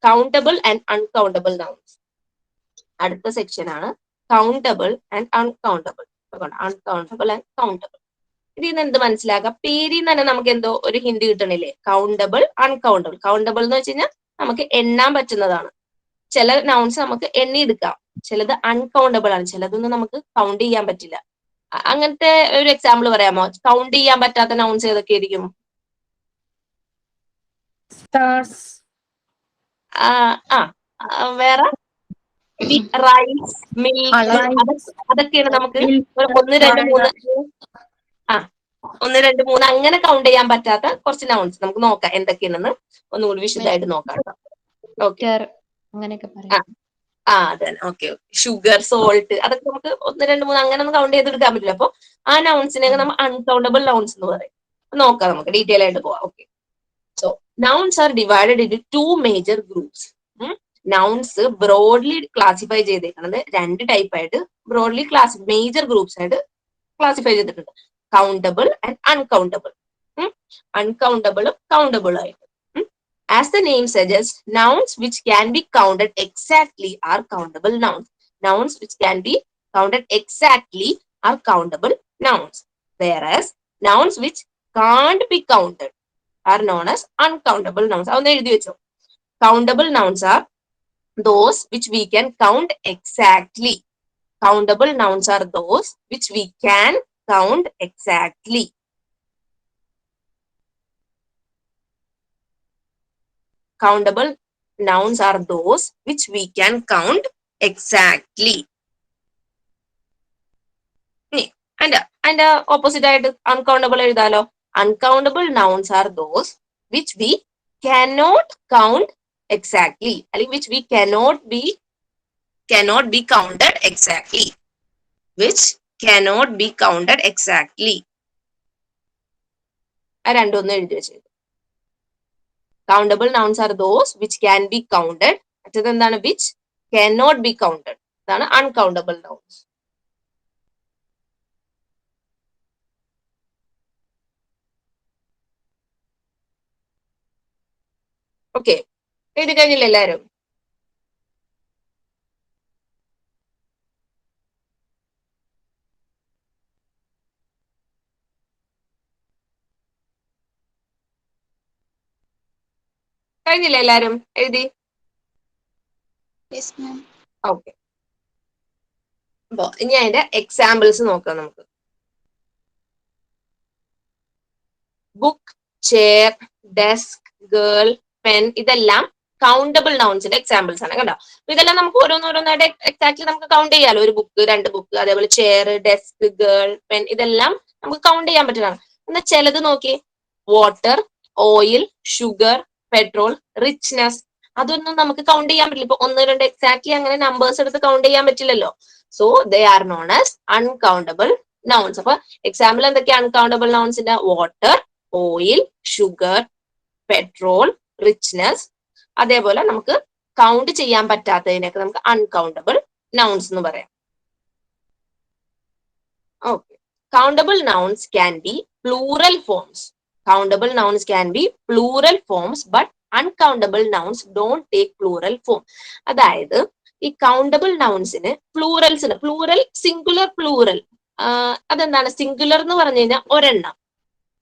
countable and uncountable nouns. അടുത്ത സെക്ഷൻ ആണ് countable and uncountable. Uncountable and countable. ഇതിൽ നിന്ന് എന്ത് മനസ്സിലാക്കാം? പേരിൽ നിന്ന് തന്നെ നമുക്ക് എന്തോ ഒരു ഹിന്റ് കിട്ടണില്ലേ? Countable, uncountable. കൗണ്ടബിൾ എന്ന് വെച്ച് കഴിഞ്ഞാൽ നമുക്ക് എണ്ണാൻ പറ്റുന്നതാണ്. ചില നൗൺസ് നമുക്ക് എണ്ണിയെടുക്കാം, ചിലത് അൺകൗണ്ടബിൾ ആണ്, ചിലതൊന്നും നമുക്ക് കൗണ്ട് ചെയ്യാൻ പറ്റില്ല. അങ്ങനത്തെ ഒരു എക്സാമ്പിൾ പറയാമോ? കൗണ്ട് ചെയ്യാൻ പറ്റാത്ത നൗൺസ് ഏതൊക്കെ ആയിരിക്കും? വേറെ റൈസ്, മിൽക്ക്, അതൊക്കെയാണ് നമുക്ക് 1, 2, 3 അങ്ങനെ കൗണ്ട് ചെയ്യാൻ പറ്റാത്ത കുറച്ച് നൗൺസ്. നമുക്ക് നോക്കാം എന്തൊക്കെയാണെന്ന് ഒന്നുകൂടി വിശദമായിട്ട് നോക്കാം. ഓക്കെ, അതെ. ഓക്കെ, ഷുഗർ, സോൾട്ട്, അതൊക്കെ നമുക്ക് 1, 2, 3 അങ്ങനെ ഒന്നും കൗണ്ട് ചെയ്തെടുക്കാൻ പറ്റില്ല. അപ്പൊ ആ നൗൺസിനെ നമ്മൾ അൺകൗണ്ടബിൾ നൗൺസ് എന്ന് പറയും. നോക്കാം, നമുക്ക് ഡീറ്റെയിൽ ആയിട്ട് പോവാം. Okay, so nouns are divided into 2 major groups. Nouns broadly classify ചെയ്തേക്കുന്നത് 2 ടൈപ്പ് ആയിട്ട് ബ്രോഡ്ലി മേജർ ഗ്രൂപ്പ്സ് ആയിട്ട് ക്ലാസിഫൈ ചെയ്തിട്ടുണ്ട്. Countable and uncountable. അൺകൗണ്ടബിളും കൗണ്ടബിളും ആയിട്ട്. As the name suggest, nouns which can be counted exactly are countable nouns. Nouns which can be counted exactly are countable nouns. Whereas nouns which can't be counted are known as uncountable nouns. അതൊന്ന് എഴുതി വെച്ചോ. Countable nouns are those which we can count exactly. Countable nouns are those which we can count exactly. Countable nouns are those which we can count exactly. And opposite ആയിട്ട് uncountable എഴുതാലോ. Uncountable nouns are those which we cannot count exactly, അല്ലെങ്കിൽ which we cannot be counted exactly. Which cannot be counted exactly. ആ രണ്ടൊന്നും എഴുതി വെച്ചത്. Countable nouns are those which can be counted. മറ്റേത് എന്താണ്? which cannot be counted. ഇതാണ് uncountable nouns. Okay, എഴുതി കഴിഞ്ഞില്ല എല്ലാരും? കഴിഞ്ഞില്ല എല്ലാരും എഴുതി? Yes ma'am. ഓക്കെ, അപ്പൊ ഇനി അതിന്റെ എക്സാമ്പിൾസ് നോക്കാം നമുക്ക്. Book, chair, desk, girl, pen, ഇതെല്ലാം കൗണ്ടബിൾ നൗൺസിന്റെ എക്സാമ്പിൾസ് ആണ്. കണ്ടോ? ഇതെല്ലാം നമുക്ക് ഓരോന്നോരോന്നായിട്ട് എക്സാക്ട്ലി നമുക്ക് കൗണ്ട് ചെയ്യാലോ. ഒരു ബുക്ക്, 2 ബുക്ക്, അതേപോലെ ചെയർ, ഡെസ്ക്, ഗേൾ, പെൻ, ഇതെല്ലാം നമുക്ക് കൗണ്ട് ചെയ്യാൻ പറ്റുന്നതാണ്. എന്നാൽ ചിലത് നോക്കി, water, oil, sugar, petrol, richness, അതൊന്നും നമുക്ക് കൗണ്ട് ചെയ്യാൻ പറ്റില്ല. ഇപ്പൊ 1, 2 എക്സാക്ട്ലി അങ്ങനെ നമ്പേഴ്സ് എടുത്ത് കൗണ്ട് ചെയ്യാൻ പറ്റില്ലല്ലോ. So they are known as uncountable nouns. അപ്പൊ എക്സാമ്പിൾ എന്തൊക്കെയാണ് അൺകൗണ്ടബിൾ നൗൺസിന്റെ? Water, oil, sugar, petrol, richness. അതേപോലെ നമുക്ക് കൗണ്ട് ചെയ്യാൻ പറ്റാത്തതിനൊക്കെ നമുക്ക് അൺകൗണ്ടബിൾ നൗൺസ് എന്ന് പറയാം. Okay, countable nouns can be plural forms. Countable nouns can be plural forms but uncountable nouns don't take plural form. അതായത് ഈ കൗണ്ടബിൾ നൗൺസിന് പ്ലൂറൽസിന്, പ്ലൂറൽ, സിംഗുലർ, പ്ലൂറൽ, അതെന്താണ്? Singular എന്ന് പറഞ്ഞു കഴിഞ്ഞാൽ ഒരെണ്ണം,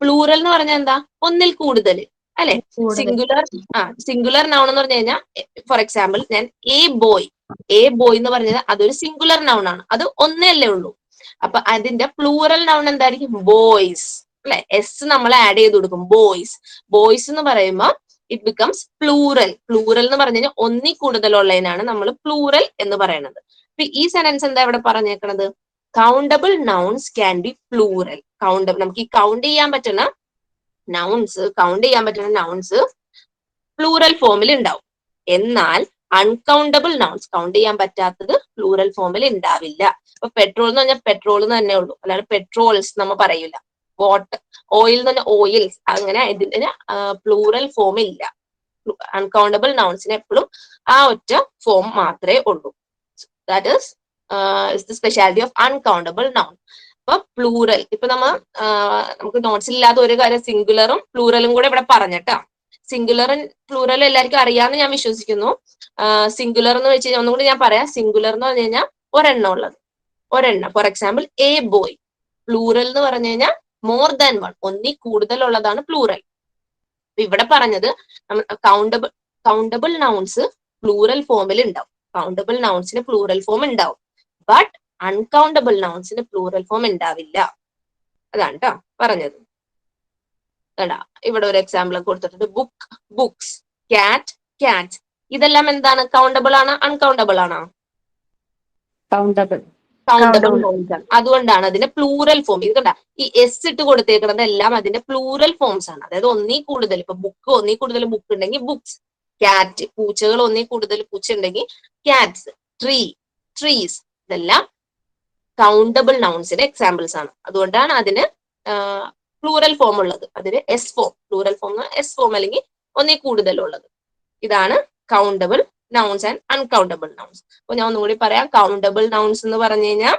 പ്ലൂറൽ എന്ന് പറഞ്ഞാൽ എന്താ? ഒന്നിൽ കൂടുതൽ, അല്ലെ? സിംഗുലർ, സിംഗുലർ നൗൺ എന്ന് പറഞ്ഞു കഴിഞ്ഞാൽ, ഫോർ എക്സാമ്പിൾ ഞാൻ എ ബോയ് എന്ന് പറഞ്ഞാൽ അതൊരു സിംഗുലർ നൗൺ ആണ്, അത് ഒന്നല്ലേ ഉള്ളൂ. അപ്പൊ അതിന്റെ പ്ലൂറൽ നൗൺ എന്തായിരിക്കും? ബോയ്സ്, അല്ലെ? എസ് നമ്മൾ ആഡ് ചെയ്ത് കൊടുക്കും, ബോയ്സ്. ബോയ്സ് എന്ന് പറയുമ്പോൾ ഇറ്റ് ബിക്കംസ് പ്ലൂറൽ. പ്ലൂറൽ എന്ന് പറഞ്ഞു കഴിഞ്ഞാൽ ഒന്നിൽ കൂടുതലുള്ളതിനാണ് നമ്മൾ പ്ലൂറൽ എന്ന് പറയുന്നത്. അപ്പൊ ഈ സെന്റൻസ് എന്താ ഇവിടെ പറഞ്ഞേക്കണത്? Countable nouns can be plural. Countable, നമുക്ക് ഈ കൗണ്ട് ചെയ്യാൻ പറ്റുന്ന നൗൺസ് പ്ലൂറൽ ഫോമിൽ ഉണ്ടാവും. എന്നാൽ അൺകൗണ്ടബിൾ നൗൺസ്, കൗണ്ട് ചെയ്യാൻ പറ്റാത്തത് പ്ലൂറൽ ഫോമിൽ ഉണ്ടാവില്ല. ഇപ്പൊ പെട്രോൾ എന്ന് പറഞ്ഞാൽ പെട്രോൾ എന്ന് തന്നെ ഉള്ളൂ, അല്ലാതെ പെട്രോൾസ് നമ്മൾ പറയൂല. വാട്ടർ, ഓയിൽ എന്ന് പറഞ്ഞാൽ ഓയിൽസ്, അങ്ങനെ ഇതിന് പ്ലൂറൽ ഫോം ഇല്ല. അൺകൗണ്ടബിൾ നൗൺസിന് എപ്പോഴും ആ ഒറ്റ ഫോം മാത്രമേ ഉള്ളൂ. That is the speciality of uncountable noun. അപ്പൊ പ്ലൂറൽ, ഇപ്പൊ നമുക്ക് നോട്ട്സിൽ ഇല്ലാത്ത ഒരു കാര്യം സിംഗുലറും പ്ലൂറലും കൂടെ ഇവിടെ പറഞ്ഞിട്ടാ. സിംഗുലറും പ്ലൂറലും എല്ലാവർക്കും അറിയാമെന്ന് ഞാൻ വിശ്വസിക്കുന്നു. സിംഗുലർ എന്ന് വെച്ച് കഴിഞ്ഞാൽ ഒന്നുകൂടി ഞാൻ പറയാം. സിംഗുലർ എന്ന് പറഞ്ഞു കഴിഞ്ഞാൽ ഒരെണ്ണം ഉള്ളത്, ഒരെണ്ണം. For example A boy. Plural എന്ന് പറഞ്ഞു കഴിഞ്ഞാൽ മോർ ദാൻ വൺ, ഒന്നിൽ കൂടുതലുള്ളതാണ് പ്ലൂറൽ. ഇവിടെ പറഞ്ഞത് കൗണ്ടബിൾ നൗൺസ് പ്ലൂറൽ ഫോമിൽ ഉണ്ടാവും. കൗണ്ടബിൾ നൗൺസിന് പ്ലൂറൽ ഫോം ഉണ്ടാവും, ബട്ട് അൺകൗണ്ടബിൾ നൗൺസിന് പ്ലൂറൽ ഫോം ഉണ്ടാവില്ല. അതാണ് കേട്ടോ പറഞ്ഞത്. കണ്ടാ, ഇവിടെ ഒരു എക്സാമ്പിൾ കൊടുത്തിട്ടുണ്ട്. Book, books, cat, cats. ഇതെല്ലാം എന്താണ്? കൗണ്ടബിൾ ആണ്, അൺകൗണ്ടബിൾ ആണോ? കൗണ്ടബിൾ. കൗണ്ടബിൾ നൗൺസ് ആണ്. അതുകൊണ്ടാണ് അതിന്റെ പ്ലൂറൽ ഫോം. ഇത് കണ്ട, ഈ എസ് ഇട്ട് കൊടുത്തേക്കുന്നത് എല്ലാം അതിന്റെ പ്ലൂറൽ ഫോംസ് ആണ്. അതായത് ഒന്നിൽ കൂടുതൽ, ഇപ്പൊ ബുക്ക് ഒന്നിൽ കൂടുതൽ ബുക്ക് ഉണ്ടെങ്കിൽ ബുക്സ്, ക്യാറ്റ്, പൂച്ചകൾ ഒന്നിൽ കൂടുതൽ പൂച്ച ഉണ്ടെങ്കിൽ ക്യാറ്റ്സ്, ട്രീ, ട്രീസ്. ഇതെല്ലാം കൗണ്ടബിൾ നൗൺസിന്റെ എക്സാമ്പിൾസ് ആണ്. അതുകൊണ്ടാണ് അതിന് പ്ലൂറൽ ഫോം ഉള്ളത്. അതിന് S form, plural form S form അല്ലെങ്കിൽ ഒന്നിൽ കൂടുതലുള്ളത്. ഇതാണ് countable nouns and uncountable nouns. അപ്പൊ ഞാൻ ഒന്നുകൂടി പറയാം. കൗണ്ടബിൾ നൗൺസ് എന്ന് പറഞ്ഞു കഴിഞ്ഞാൽ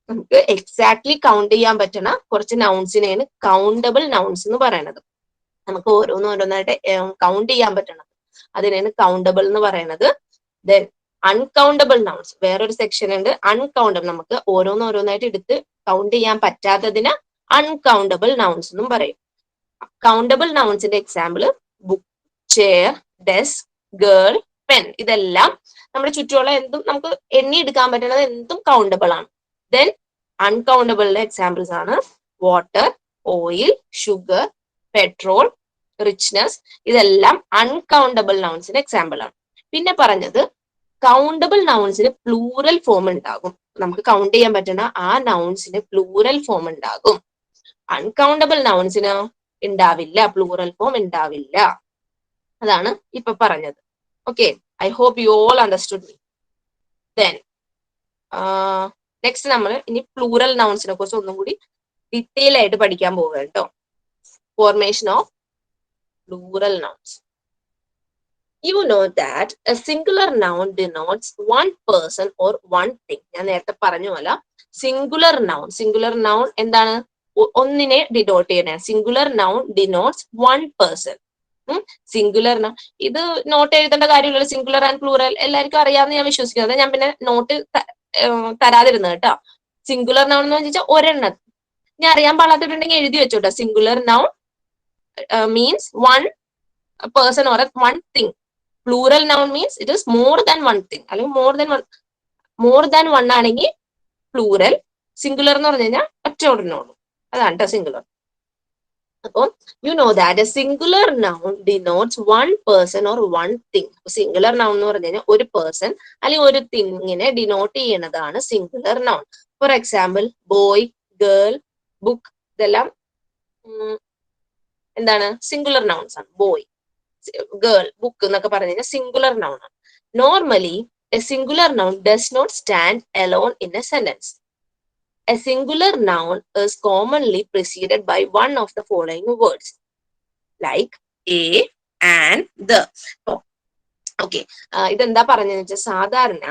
നമുക്ക് എക്സാക്ട്ലി കൗണ്ട് ചെയ്യാൻ പറ്റുന്ന കുറച്ച് നൗൺസിനെയാണ് കൗണ്ടബിൾ നൗൺസ് എന്ന് പറയുന്നത്. നമുക്ക് ഓരോന്നോരോന്നായിട്ട് കൗണ്ട് ചെയ്യാൻ പറ്റണം, അതിനാണ് കൗണ്ടബിൾ എന്ന് പറയുന്നത്. ദെൻ അൺകൗണ്ടബിൾ നൗൺസ്, വേറൊരു സെക്ഷൻ ഉണ്ട്. അൺകൗണ്ടബിൾ, നമുക്ക് ഓരോന്നോരോന്നായിട്ട് എടുത്ത് കൗണ്ട് ചെയ്യാൻ പറ്റാത്തതിന് അൺകൗണ്ടബിൾ നൗൺസ് എന്നും പറയും. കൗണ്ടബിൾ നൗൺസിന്റെ example book, chair, desk, girl, pen. ഇതെല്ലാം നമ്മുടെ ചുറ്റുമുള്ള എന്തും നമുക്ക് എണ്ണി എടുക്കാൻ പറ്റുന്നത് എന്തും കൗണ്ടബിൾ ആണ്. ദെൻ അൺകൗണ്ടബിളിന്റെ എക്സാമ്പിൾസ് ആണ് water, oil, sugar, petrol, richness. ഇതെല്ലാം അൺകൗണ്ടബിൾ നൗൺസിന്റെ എക്സാമ്പിൾ ആണ്. പിന്നെ പറഞ്ഞത് കൗണ്ടബിൾ നൗൺസിന് പ്ലൂറൽ ഫോം ഉണ്ടാകും. നമുക്ക് കൗണ്ട് ചെയ്യാൻ പറ്റുന്ന ആ നൗൺസിന് പ്ലൂറൽ ഫോം ഉണ്ടാകും. അൺകൗണ്ടബിൾ നൗൺസിന് ഉണ്ടാവില്ല, പ്ലൂറൽ ഫോം ഉണ്ടാവില്ല. അതാണ് ഇപ്പൊ പറഞ്ഞത്. Okay, I hope you all understood me. Then next നമ്മൾ ഇനി പ്ലൂറൽ നൗൺസിനെ കുറിച്ച് ഒന്നും കൂടി ഡീറ്റെയിൽ ആയിട്ട് പഠിക്കാൻ പോവുക കേട്ടോ. Formation of plural nouns. You know that a singular noun denotes one person or one thing. ഞാൻ നേരത്തെ പറഞ്ഞ പോലെ സിംഗുലർ നൗൺ എന്താണ്? ഒന്നിനെ ഡിനോട്ട് ചെയ്യണേ. Singular noun denotes one person. Singular noun ഇത് നോട്ട് എഴുതേണ്ട കാര്യമില്ല. സിംഗുലർ ആൻഡ് പ്ലൂറൽ എല്ലാവർക്കും അറിയാമെന്ന് ഞാൻ വിശ്വസിക്കുന്നു. അത് ഞാൻ പിന്നെ നോട്ട് തരാതിരുന്നത് കേട്ടോ. സിംഗുലർ നൗൺ എന്ന് വെച്ചാൽ ഒരെണ്ണം. ഞാൻ അറിയാൻ പാടാത്തിട്ടുണ്ടെങ്കിൽ എഴുതി വെച്ചോട്ടോ. Singular noun means one person or one thing. Plural noun means it is more than one thing, അല്ലെങ്കിൽ മോർ ദാൻ വൺ ആണെങ്കിൽ പ്ലൂറൽ. സിംഗുലർ എന്ന് പറഞ്ഞു കഴിഞ്ഞാൽ ഒറ്റ ഒരെണ്ണമുള്ളൂ. അതാണ് കേട്ടോ സിംഗുലർ. അപ്പം you know that a singular noun denotes one person or one thing. Singular noun എന്ന് പറഞ്ഞു കഴിഞ്ഞാൽ ഒരു പേഴ്സൺ അല്ലെങ്കിൽ ഒരു തിങ്ങിനെ ഡിനോട്ട് ചെയ്യുന്നതാണ് singular noun. For example boy, girl, book ഇതെല്ലാം എന്താണ് സിംഗുലർ നൗൺസ് ആണ്. ബോയ്, ഗേൾ, ബുക്ക് എന്നൊക്കെ പറഞ്ഞു കഴിഞ്ഞാൽ സിംഗുലർ നൗൺ ആണ്. Normally a singular noun does not stand alone in a sentence. A singular noun is commonly preceded by one of the following words, like a, and, the. Okay, ഇതെന്താ പറഞ്ഞെന്ന് വെച്ചാൽ സാധാരണ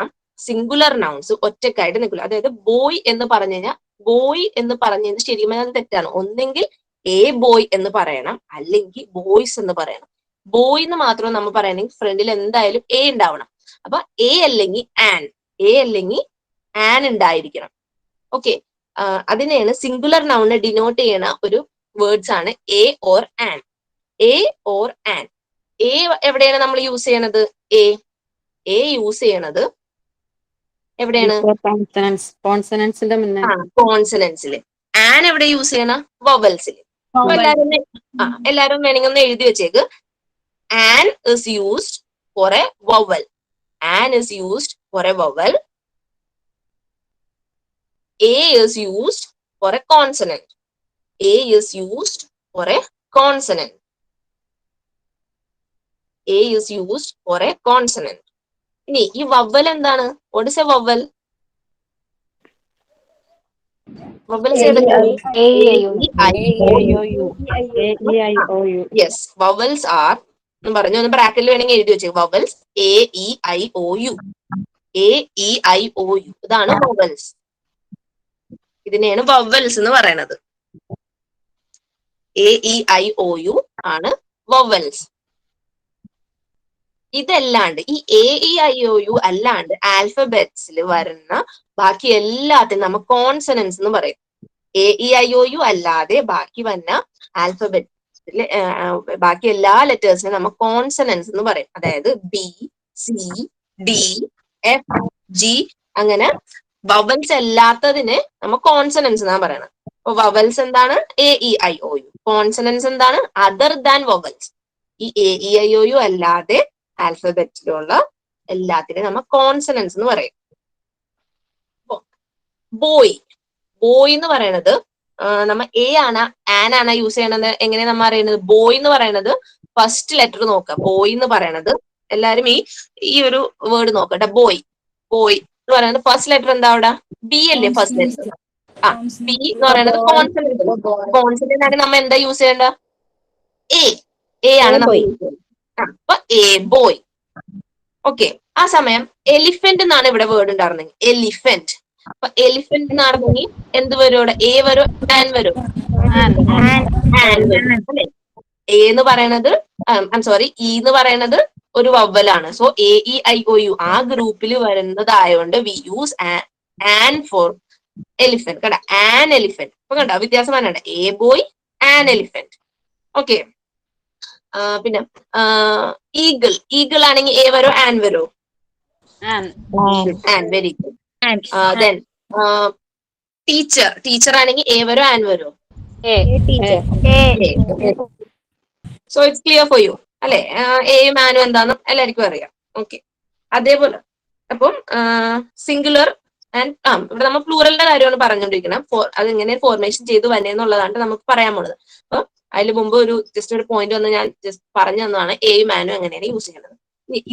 singular nouns ഒറ്റക്കായിട്ട് നിൽക്കില്ല. അതായത് boy എന്ന് പറഞ്ഞു കഴിഞ്ഞാൽ boy എന്ന് പറഞ്ഞത് ശരിക്കും അത് തെറ്റാണ്. ഒന്നെങ്കിൽ എ ബോയ് എന്ന് പറയണം, അല്ലെങ്കിൽ ബോയ്സ് എന്ന് പറയണം. ബോയ് എന്ന് മാത്രം നമ്മൾ പറയണമെങ്കിൽ ഫ്രണ്ടിൽ എന്തായാലും എ ഉണ്ടാവണം. അപ്പൊ എ അല്ലെങ്കിൽ ആൻ ഉണ്ടായിരിക്കണം. ഓക്കെ, അതിനെയാണ് സിംഗുലർ നൗണിനെ ഡിനോട്ട് ചെയ്യണ ഒരു വേർഡ്സ് ആണ് A or an. A or an. A എവിടെയാണ് നമ്മൾ യൂസ് ചെയ്യണത്? എ യൂസ് ചെയ്യണത് എവിടെയാണ്? കോൺസണൻസില്. ആൻ എവിടെ യൂസ് ചെയ്യണ? വൊവൽസിൽ. അപ്പൊ എല്ലാരും വേണമെങ്കിൽ ഒന്ന് എഴുതി വെച്ചേക്ക്. An is used for a vowel. An is used for a vowel. A is used for a consonant. A is used for a consonant. A is used for a consonant. ഇനി ഈ vowel എന്താണ്? What is a vowel? Vowels yes, vowels are എന്ന് പറഞ്ഞു ഒന്ന് ബ്രാക്കറ്റിൽ വേണമെങ്കിൽ എഴുതി വെച്ചേ. vowels A-E-I-O-U. A-E-I-O-U ഇതാണ് vowels. ഇതിനെയാണ് വവൽസ് എന്ന് പറയുന്നത്. A-E-I-O-U ആണ് വവൽസ്. ഇതല്ലാണ്ട് ഈ A-E-I-O-U അല്ലാണ്ട് ആൽഫബറ്റ്സിൽ വരുന്ന ബാക്കി എല്ലാത്തിനും നമ്മൾ കോൺസണൻസ് എന്ന് പറയും. A-E-I-O-U അല്ലാതെ ബാക്കി വന്ന ആൽഫബറ്റ്സിലെ ബാക്കി എല്ലാ ലെറ്റേഴ്സിനും നമ്മൾ കോൺസണൻസ് എന്ന് പറയും. അതായത് B, C, D, F, G അങ്ങനെ വവൽസ് അല്ലാത്തതിന് നമ്മൾ കോൺസണൻസ് എന്നാണ് പറയണത്. അപ്പൊ വവൽസ് എന്താണ്? A-E-I-O-U. കോൺസണൻസ് എന്താണ്? Other than vowels. ഈ A-E-I-O-U അല്ലാതെ ആൽഫബറ്റിലുള്ള എല്ലാത്തിനും നമ്മൾ കോൺസണൻസ് എന്ന് പറയും. ബോയ് എന്ന് പറയണത് നമ്മൾ എ ആണ് ആൻ ആണ് യൂസ് ചെയ്യണത്. എങ്ങനെ നമ്മൾ അറിയുന്നത്? ബോയ് എന്ന് പറയണത് ഫസ്റ്റ് ലെറ്റർ നോക്കുക. ബോയ് എന്ന് പറയണത് എല്ലാരും ഈ ഒരു വേർഡ് നോക്കട്ടെ. ബോയ് എന്ന് പറയുന്നത് ഫസ്റ്റ് ലെറ്റർ എന്താ അവിടെ? ബി അല്ലേ ഫസ്റ്റ് ലെറ്റർ? ബി എന്ന് പറയുന്നത് കോൺസണന്റ്. കോൺസണന്റ് ആണ് നമ്മൾ എന്താ യൂസ് ചെയ്യേണ്ട? എ ആണ് നമ്മൾ യൂസ് ചെയ്യേണ്ടത്. അപ്പൊ എ ബോയ്. ഓക്കെ, ആ സമയം എലിഫന്റ് എന്നാണ് ഇവിടെ വേർഡ് ഉണ്ടായിരുന്നെങ്കിൽ എലിഫന്റ്. അപ്പൊ എലിഫന്റ് എന്നാണെങ്കിൽ എന്ത് വരും ഇവിടെ? എ വരും, ആൻ വരും. അല്ലെ? എ എന്ന് പറയണത് ഇ എന്ന് പറയണത് ഒരു വവ്വലാണ്. സോ A-E-I-O-U ആ ഗ്രൂപ്പിൽ വരുന്നതായോണ്ട് we use an for elephant. കണ്ട, ആൻ എലിഫന്റ്. അപ്പൊ കണ്ട വ്യത്യാസം പറഞ്ഞ a boy, an elephant. Okay, പിന്നെ ഈഗിൾ ആണെങ്കിൽ എ വരോ ആൻ വരോ? An. Very good. Then teacher ആണെങ്കിൽ എ വരോ ആൻ വരോ? So it's clear for you അല്ലെ? എയും ആനും എന്താന്ന് എല്ലാവർക്കും അറിയാം. ഓക്കെ, അതേപോലെ അപ്പം സിംഗുലർ ആൻഡ് ഇവിടെ നമ്മൾ പ്ലൂറലിന്റെ കാര്യമാണ് പറഞ്ഞുകൊണ്ടിരിക്കണം. അതെങ്ങനെ ഫോർമേഷൻ ചെയ്ത് വന്നേന്നുള്ളതാണ് നമുക്ക് പറയാൻ പോണത്. അപ്പൊ അതിന് മുമ്പ് ജസ്റ്റ് ഒരു പോയിന്റ് വന്ന് ഞാൻ ജസ്റ്റ് പറഞ്ഞു തന്നതാണ് എയും ആനും എങ്ങനെയാണ് യൂസ് ചെയ്യുന്നത്.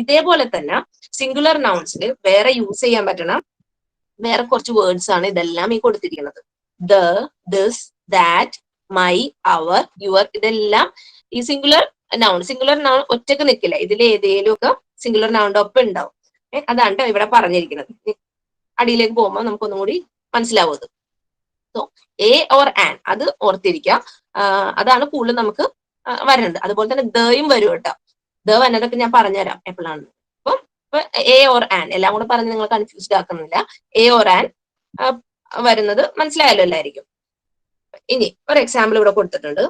ഇതേപോലെ തന്നെ സിംഗുലർ നൗൺസിൽ വേറെ യൂസ് ചെയ്യാൻ പറ്റണ വേറെ കുറച്ച് വേർഡ്സ് ആണ് ഇതെല്ലാം ഈ കൊടുത്തിരിക്കുന്നത്. The, this, that, my, our, your ഇതെല്ലാം ഈ സിംഗുലർ നൗൺ ഒറ്റക്ക് നിൽക്കില്ല. ഇതിൽ ഏതേലും ഒക്കെ സിംഗുലർ നൗണിന്റെ ഒപ്പം ഉണ്ടാവും. അതാണ് ഇവിടെ പറഞ്ഞിരിക്കുന്നത്. അടിയിലേക്ക് പോകുമ്പോൾ നമുക്കൊന്നും കൂടി മനസ്സിലാവും അത്. സോ എ ഓർ ആൻ അത് ഓർത്തിരിക്കാം. അതാണ് കൂടുതൽ നമുക്ക് വരുന്നുണ്ട്. അതുപോലെ തന്നെ ദയും വരും കേട്ടോ. ദ വന്നതൊക്കെ ഞാൻ പറഞ്ഞുതരാം എപ്പോഴാണ്. ഇപ്പൊ എ ഓർ ആൻ എല്ലാം കൂടെ പറഞ്ഞ് നിങ്ങൾ കൺഫ്യൂസ്ഡ് ആക്കുന്നില്ല. എ ഓർ ആൻ വരുന്നത് മനസ്സിലായല്ലോ എല്ലായിരിക്കും. ഇനി ഒരു എക്സാമ്പിൾ ഇവിടെ കൊടുത്തിട്ടുണ്ട്.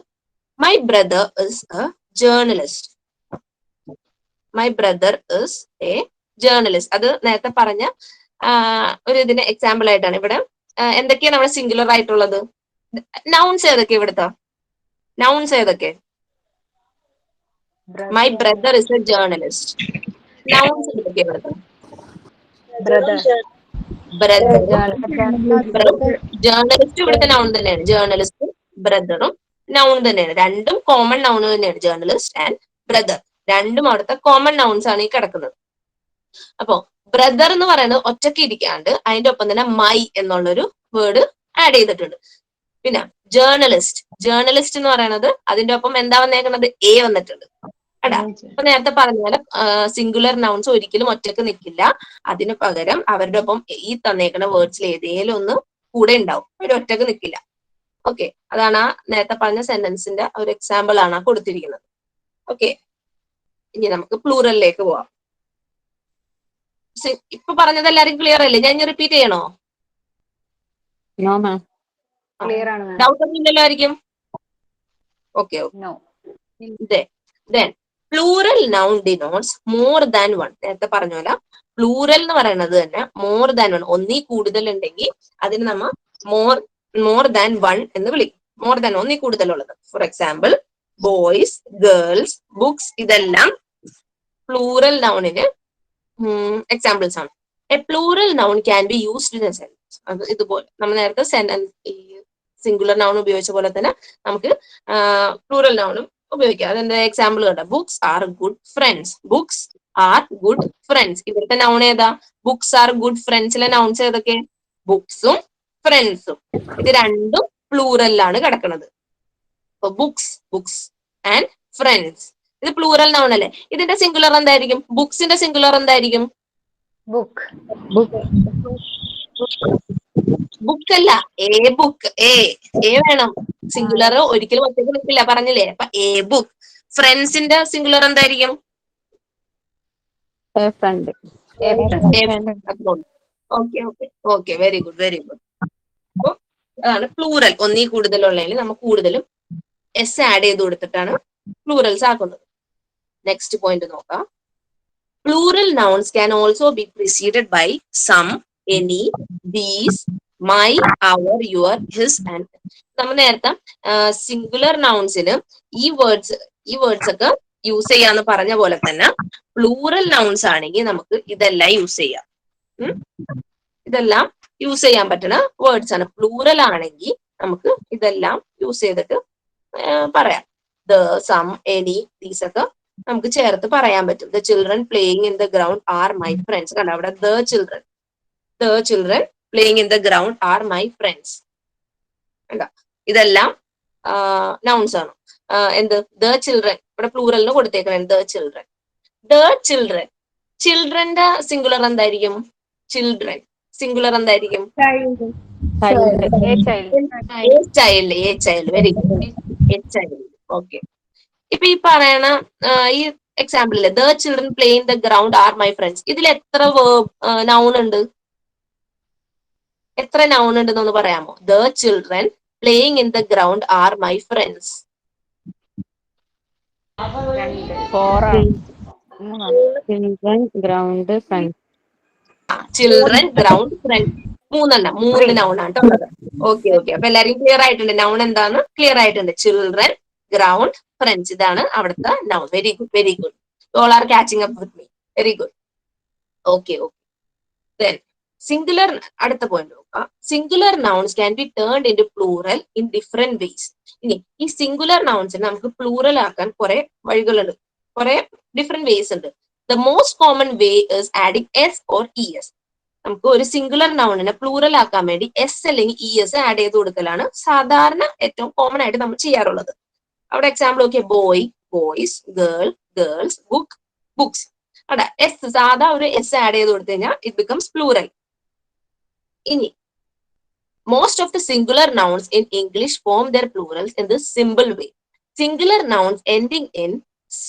My brother is A journalist. My brother is A journalist. അത് നേരത്തെ പറഞ്ഞ ഒരു ഇതിന് എക്സാമ്പിൾ ആയിട്ടാണ്. ഇവിടെ എന്തൊക്കെയാണ് നമ്മുടെ സിംഗുലർ ആയിട്ടുള്ളത്? നൗൺസ് ഏതൊക്കെ ഇവിടുത്തെ? നൗൺസ് ഏതൊക്കെ? My brother is A journalist. Nouns ഏതൊക്കെ ഇവിടുത്തെ? ജേർണലിസ്റ്റ് ഇവിടുത്തെ നൗൺ തന്നെയാണ്. ജേർണലിസ്റ്റ് ബ്രദറും നൗൺ തന്നെയാണ്. രണ്ടും കോമൺ നൗൺ തന്നെയാണ്. ജേർണലിസ്റ്റ് ആൻഡ് ബ്രദർ രണ്ടും അവിടുത്തെ കോമൺ നൗൺസ് ആണ് ഈ കിടക്കുന്നത്. അപ്പോ ബ്രദർ എന്ന് പറയുന്നത് ഒറ്റയ്ക്ക് ഇരിക്കാണ്ട് അതിന്റെ ഒപ്പം തന്നെ മൈ എന്നുള്ളൊരു വേർഡ് ആഡ് ചെയ്തിട്ടുണ്ട്. പിന്നെ ജേർണലിസ്റ്റ് എന്ന് പറയുന്നത് അതിന്റെ ഒപ്പം എന്താ വന്നേക്കുന്നത്? എ വന്നിട്ടുണ്ട്. അടാ അപ്പൊ നേരത്തെ പറഞ്ഞ പോലെ സിംഗുലർ നൗൺസ് ഒരിക്കലും ഒറ്റക്ക് നിൽക്കില്ല. അതിന് പകരം അവരുടെ ഒപ്പം ഈ തന്നേക്കുന്ന വേർഡ്സിൽ ഏതെങ്കിലും ഒന്ന് കൂടെ ഉണ്ടാവും. അവർ ഒറ്റക്ക് നിൽക്കില്ല. ഓക്കെ, അതാണ് ആ നേരത്തെ പറഞ്ഞ സെന്റൻസിന്റെ ഒരു എക്സാമ്പിൾ ആണ് കൊടുത്തിരിക്കുന്നത്. ഓക്കെ, ഇനി നമുക്ക് പ്ലൂറലിലേക്ക് പോവാം. ഇപ്പൊ പറഞ്ഞത് എല്ലാരും ക്ലിയർ അല്ലേ? ഞാൻ റിപ്പീറ്റ് ചെയ്യണോ? ഡൗട്ട് ഒന്നും ഇല്ലല്ലോ ആയിരിക്കും. Okay okay. Plural noun denotes more than one. നേരത്തെ പറഞ്ഞ പോലെ പ്ലൂറൽ എന്ന് പറയുന്നത് തന്നെ മോർ ദാൻ വൺ, ഒന്നീ കൂടുതൽ ഉണ്ടെങ്കിൽ അതിന് നമ്മ മോർ ദാൻ വൺ എന്ന് വിളിക്കും. മോർ ദാൻ ഒന്നീ കൂടുതലുള്ളത്. For example boys, girls, books, ഇതെല്ലാം പ്ലൂറൽ നൗണിന് എക്സാമ്പിൾസ് ആണ്. A plural noun can be used in a sentence. അത് ഇതുപോലെ നമ്മൾ നേരത്തെ സെന്റൻസ് ഈ സിംഗുലർ നൗൺ ഉപയോഗിച്ച പോലെ തന്നെ നമുക്ക് പ്ലൂറൽ നൗണും ഉപയോഗിക്കാം. അതെന്താ എക്സാമ്പിൾ കണ്ട? Books are good friends. Books are good friends. ഇവിടുത്തെ നൗൺ ഏതാ? ബുക്സ് ആർ ഗുഡ് ഫ്രണ്ട്സിലെ നൗൺസ് ഏതൊക്കെ? ബുക്സും ഫ്രണ്ട്സും. ഇത് രണ്ടും പ്ലൂറലിലാണ് കിടക്കുന്നത്. അപ്പൊ ബുക്സ് ആൻഡ് ഫ്രണ്ട്സ് ഇത് പ്ലൂറൽ നൗൺ അല്ലേ? ഇതിന്റെ സിംഗുലർ എന്തായിരിക്കും? ബുക്സിന്റെ സിംഗുലർ എന്തായിരിക്കും? ബുക്ക് അല്ല, എ ബുക്ക്. എ വേണം. സിംഗുലർ ഒരിക്കലും ഒറ്റയ്ക്ക് നിൽക്കില്ല പറഞ്ഞില്ലേ? അപ്പൊ എ ബുക്ക്. ഫ്രണ്ട്സിന്റെ സിംഗുലർ എന്തായിരിക്കും? Okay very good. അപ്പൊ അതാണ് പ്ലൂറൽ. ഒന്നീ കൂടുതലുള്ളതിൽ നമ്മൾ കൂടുതലും എസ് ആഡ് ചെയ്ത് കൊടുത്തിട്ടാണ് പ്ലൂറൽസ് ആക്കുന്നത്. നെക്സ്റ്റ് പോയിന്റ് നോക്കാം. Plural nouns can also be preceded by some, any, these, my, our, your, his and. നമ്മൾ നേരത്തെ സിംഗുലർ നൗൺസിന് ഈ വേർഡ്സ് ഒക്കെ യൂസ് ചെയ്യാന്ന് പറഞ്ഞ പോലെ തന്നെ പ്ലൂറൽ നൗൺസ് ആണെങ്കിൽ നമുക്ക് ഇതെല്ലാം യൂസ് ചെയ്യാം. ഇതെല്ലാം യൂസ് ചെയ്യാൻ പറ്റുന്ന വേർഡ്സ് ആണ്. പ്ലൂറൽ ആണെങ്കിൽ നമുക്ക് ഇതെല്ലാം യൂസ് ചെയ്തിട്ട് പറയാം. ദ, സം, എനി, ദീസ് ഒക്കെ നമുക്ക് ചേർത്ത് പറയാൻ പറ്റും. The children playing in the ground are my friends. കണ്ട അവിടെ the children playing in the ground are my friends. ഇതെല്ലാം നൗൺസ് ആണ്. എന്ത്? ദ ചിൽഡ്രൻ ഇവിടെ പ്ലൂറലിന് കൊടുത്തേക്കണം. The children. ചിൽഡ്രന്റെ സിംഗുലർ എന്തായിരിക്കും? ചിൽഡ്രൻ സിംഗുലർ എന്തായിരിക്കും? ചൈൽഡ്. Very good. ഓക്കെ. ഇപ്പൊ ഈ പറയണ ഈ എക്സാമ്പിളില് the children play in the ground are my friends, ഇതിൽ എത്ര നൗൺ ഉണ്ട്? എത്ര നൗൺ ഉണ്ടെന്നൊന്ന് പറയാമോ? The children playing in the ground are my friends. Children, ground, friends. മൂന്ന് നൗൺ ആണ് ഉള്ളത്. ഓക്കെ. അപ്പൊ എല്ലാരും ക്ലിയർ ആയിട്ടുണ്ട് നൗൺ എന്താന്ന്? ക്ലിയർ ആയിട്ടുണ്ട്. ചിൽഡ്രൻ, ഗ്രൗണ്ട്, ഫ്രണ്ട്സ്, ഇതാണ് അവിടുത്തെ noun. Very good. All are catching up with me. Very good. Okay. Then singular. അടുത്ത പോയിന്റ് നോക്കാം. Singular nouns can be turned in to plural in different ways. ഇനി ഈ singular നൗൺസിനെ നമുക്ക് plural ആക്കാൻ കുറെ വഴികളുണ്ട്, കുറെ ഡിഫറെന്റ് വേസ് ഉണ്ട്. The most common way is adding S or E S. നമുക്ക് ഒരു സിംഗുലർ നൗണിനെ പ്ലൂറൽ ആക്കാൻ വേണ്ടി എസ് അല്ലെങ്കിൽ ഇ എസ് ആഡ് ചെയ്ത് കൊടുക്കലാണ് സാധാരണ ഏറ്റവും കോമൺ ആയിട്ട് നമ്മൾ ചെയ്യാറുള്ളത്. അവിടെ എക്സാമ്പിൾ നോക്കിയാൽ boy, boys, girl, girls, book, books. അവിടെ എസ്, സാധാ ഒരു എസ് ആഡ് ചെയ്ത് കൊടുത്തു കഴിഞ്ഞാൽ ഇറ്റ് ബിക്കംസ് പ്ലൂറൽ. ഇനി most of the singular nouns in English form their plurals in the simple way. Singular nouns ending in ch,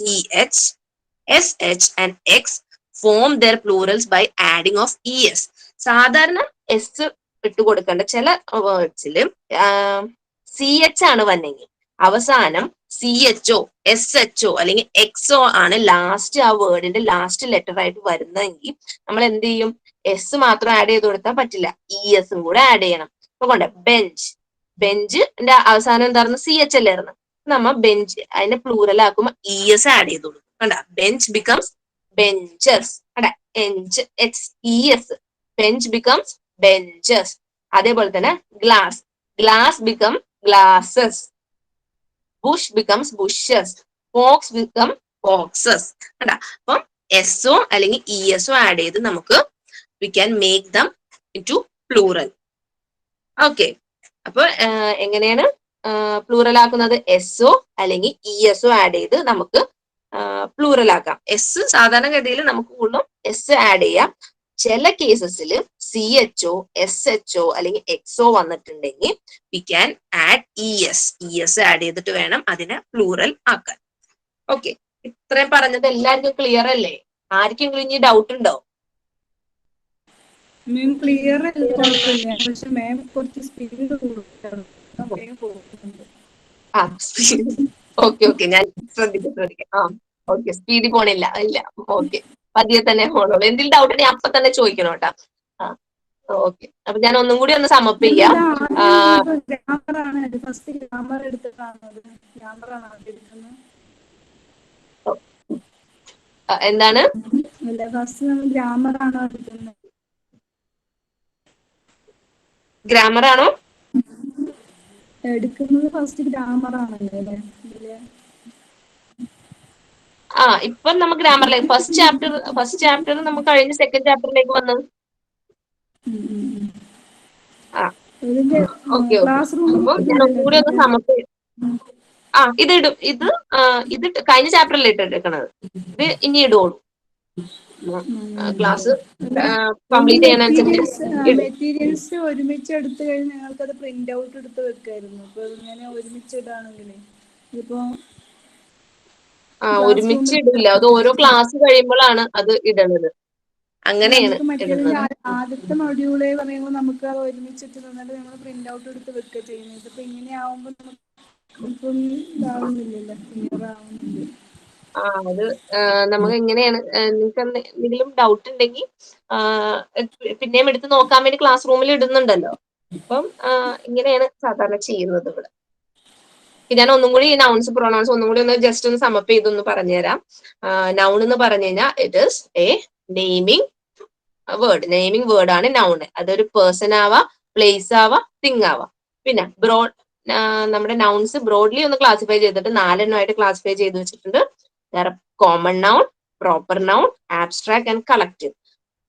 sh and x form their plurals by adding of es. സാധാരണ S ഇട്ട് കൊടുക്കേണ്ട ചില വേർഡ്സിൽ CH ആണ് വന്നെങ്കിൽ അവസാനം CHO, SHO അല്ലെങ്കിൽ XO ആണ് last ആ വേർഡിന്റെ ലാസ്റ്റ് ലെറ്റർ ആയിട്ട് വരുന്നതെങ്കിൽ നമ്മൾ എന്ത് ചെയ്യും? എസ് മാത്രം ആഡ് ചെയ്ത് കൊടുത്താൽ പറ്റില്ല, ES കൂടെ ആഡ് ചെയ്യണം. അപ്പൊ കൊണ്ട് ബെഞ്ച്, ബെഞ്ചിന്റെ അവസാനം എന്തായിരുന്നു? CH അല്ലായിരുന്നു. നമ്മ ബെഞ്ച് അതിന്റെ പ്ലൂറൽ ആക്കുമ്പോൾ ES ആഡ് ചെയ്ത് കൊടുക്കും. കണ്ട, ബെഞ്ച് ബിക്കംസ് ബെഞ്ചസ്. കണ്ട, ES, ബെഞ്ച് ബിക്കംസ് ബെഞ്ചസ്. അതേപോലെ തന്നെ glass, glass become glasses. Bush becomes bushes. Box become boxes. കണ്ട, അപ്പം എസ്ഒ അല്ലെങ്കിൽ ESO ആഡ് ചെയ്ത് നമുക്ക് we can make them into plural. Okay, അപ്പൊ എങ്ങനെയാണ് പ്ലൂറൽ ആക്കുന്നത്? എസ്ഒ അല്ലെങ്കിൽ ESO ആഡ് ചെയ്ത് നമുക്ക് പ്ലൂറൽ ആക്കാം. എസ് സാധാരണഗതിയിൽ നമുക്ക് കൂടുതലും എസ് ആഡ് ചെയ്യാം. ചില കേസസിൽ CHO, SHO അല്ലെങ്കിൽ XO വന്നിട്ടുണ്ടെങ്കിൽ V can add ES add ചെയ്തിട്ട് വേണം അതിനെ പ്ലൂറൽ ആക്കാൻ. ഓക്കെ, ഇത്രയും പറഞ്ഞത് എല്ലാവർക്കും ക്ലിയർ അല്ലേ? ആർക്കെങ്കിലും ഇനി ഡൗട്ട് ഉണ്ടോ? മാം ക്ലിയർ അല്ല, കുഴപ്പമില്ല. പക്ഷെ മാം കുറച്ച് സ്പീഡ് കൂടുതലാണ്. ഓക്കെ, ഞാൻ ശ്രദ്ധിക്കാം. ഓക്കെ, സ്പീഡിൽ പോണില്ല. ഇല്ല, ഓക്കെ, പതിയെ തന്നെ പോണുള്ളൂ. എന്തെങ്കിലും ഡൗട്ട് ഉണ്ടെങ്കിൽ അപ്പൊ തന്നെ ചോദിക്കണം കേട്ടാ. ഓക്കെ, അപ്പൊ ഞാൻ ഒന്നും കൂടി ഒന്ന് സമപ്പ് ചെയ്യാം. ഫസ്റ്റ് ഗ്രാമർ എടുത്തിട്ടാണ് എടുക്കുന്നത്. എന്താണ്? ഫസ്റ്റ് നമ്മൾ ഗ്രാമർ ആണോ എടുക്കുന്നത്? ഗ്രാമർ ആണോ എടുക്കുന്നത്? ഫസ്റ്റ് ഗ്രാമർ ആണല്ലേ അല്ലേ? ഇപ്പൊ നമുക്ക് ഗ്രാമറിലേക്ക് ഫസ്റ്റ് ചാപ്റ്റർ നമുക്ക് കഴിഞ്ഞ് സെക്കൻഡ് ചാപ്റ്ററിലേക്ക് വന്നു. ഓക്കെ, അപ്പൊ ഞാൻ ഒന്നുകൂടി ഒന്ന് സമപ്പ്. ഇതിടും. ഇത് കഴിഞ്ഞ ചാപ്റ്ററിൽ എടുക്കണത്. ഇത് ഇനി ഇടുള്ളൂ. ക്ലാസ് കംപ്ലീറ്റ് ചെയ്യാനനുസരിച്ച് മെറ്റീരിയൽസ് ഒരുമിച്ച് എടുത്തു കഴിഞ്ഞാൽ ഞങ്ങൾക്ക് അത് പ്രിന്റ് ഔട്ട് എടുത്ത് വെക്കായിരുന്നു. അപ്പൊ ഇങ്ങനെ ഒരുമിച്ച് ഇടാണെങ്കിലേ ഇപ്പൊ ഒരുമിച്ച് ഇടില്ല. അത് ഓരോ ക്ലാസ് കഴിയുമ്പോഴാണ് അത് ഇടുന്നത്. അങ്ങനെയാണ് ഇടുന്നത്. ആദ്യത്തെ മൊഡ്യൂള് പറയുമ്പോൾ നമുക്ക് അത് ഒരുമിച്ചിട്ട് തന്നിട്ട് നമ്മൾ പ്രിന്റ് ഔട്ട് എടുത്ത് വെക്കുക ചെയ്യുന്നത്. ഇതിപ്പോ ഇങ്ങനെ ആവുമ്പോൾ നമുക്ക് ഇതാവുന്നില്ലല്ലോ, ക്ലിയർ ആവുന്നില്ല. അത് നമുക്ക് എങ്ങനെയാണ്? നിങ്ങൾക്ക് എന്തെങ്കിലും ഡൗട്ട് ഉണ്ടെങ്കിൽ പിന്നെയും എടുത്ത് നോക്കാൻ വേണ്ടി ക്ലാസ് റൂമിൽ ഇടുന്നുണ്ടല്ലോ. അപ്പം ഇങ്ങനെയാണ് സാധാരണ ചെയ്യുന്നത് ഇവിടെ. ഞാൻ ഒന്നും കൂടി ഈ നൗൺസ് പ്രൊനൗൺസ് ഒന്നും കൂടി ഒന്ന് ജസ്റ്റ് ഒന്ന് സമപ്പ് ചെയ്തൊന്ന് പറഞ്ഞുതരാം. നൗൺ എന്ന് പറഞ്ഞു കഴിഞ്ഞാൽ it is A naming word. Naming word ആണ് നൗൺ. അതൊരു പേഴ്സൺ ആവാം, പ്ലേസ് ആവാം, തിങ് ആവാം. പിന്നെ നമ്മുടെ നൗൺസ് ബ്രോഡ്ലി ഒന്ന് ക്ലാസിഫൈ ചെയ്തിട്ട് 4 എണ്ണമായിട്ട് ക്ലാസിഫൈ ചെയ്ത് വെച്ചിട്ടുണ്ട്. Common noun, proper noun, abstract and collective.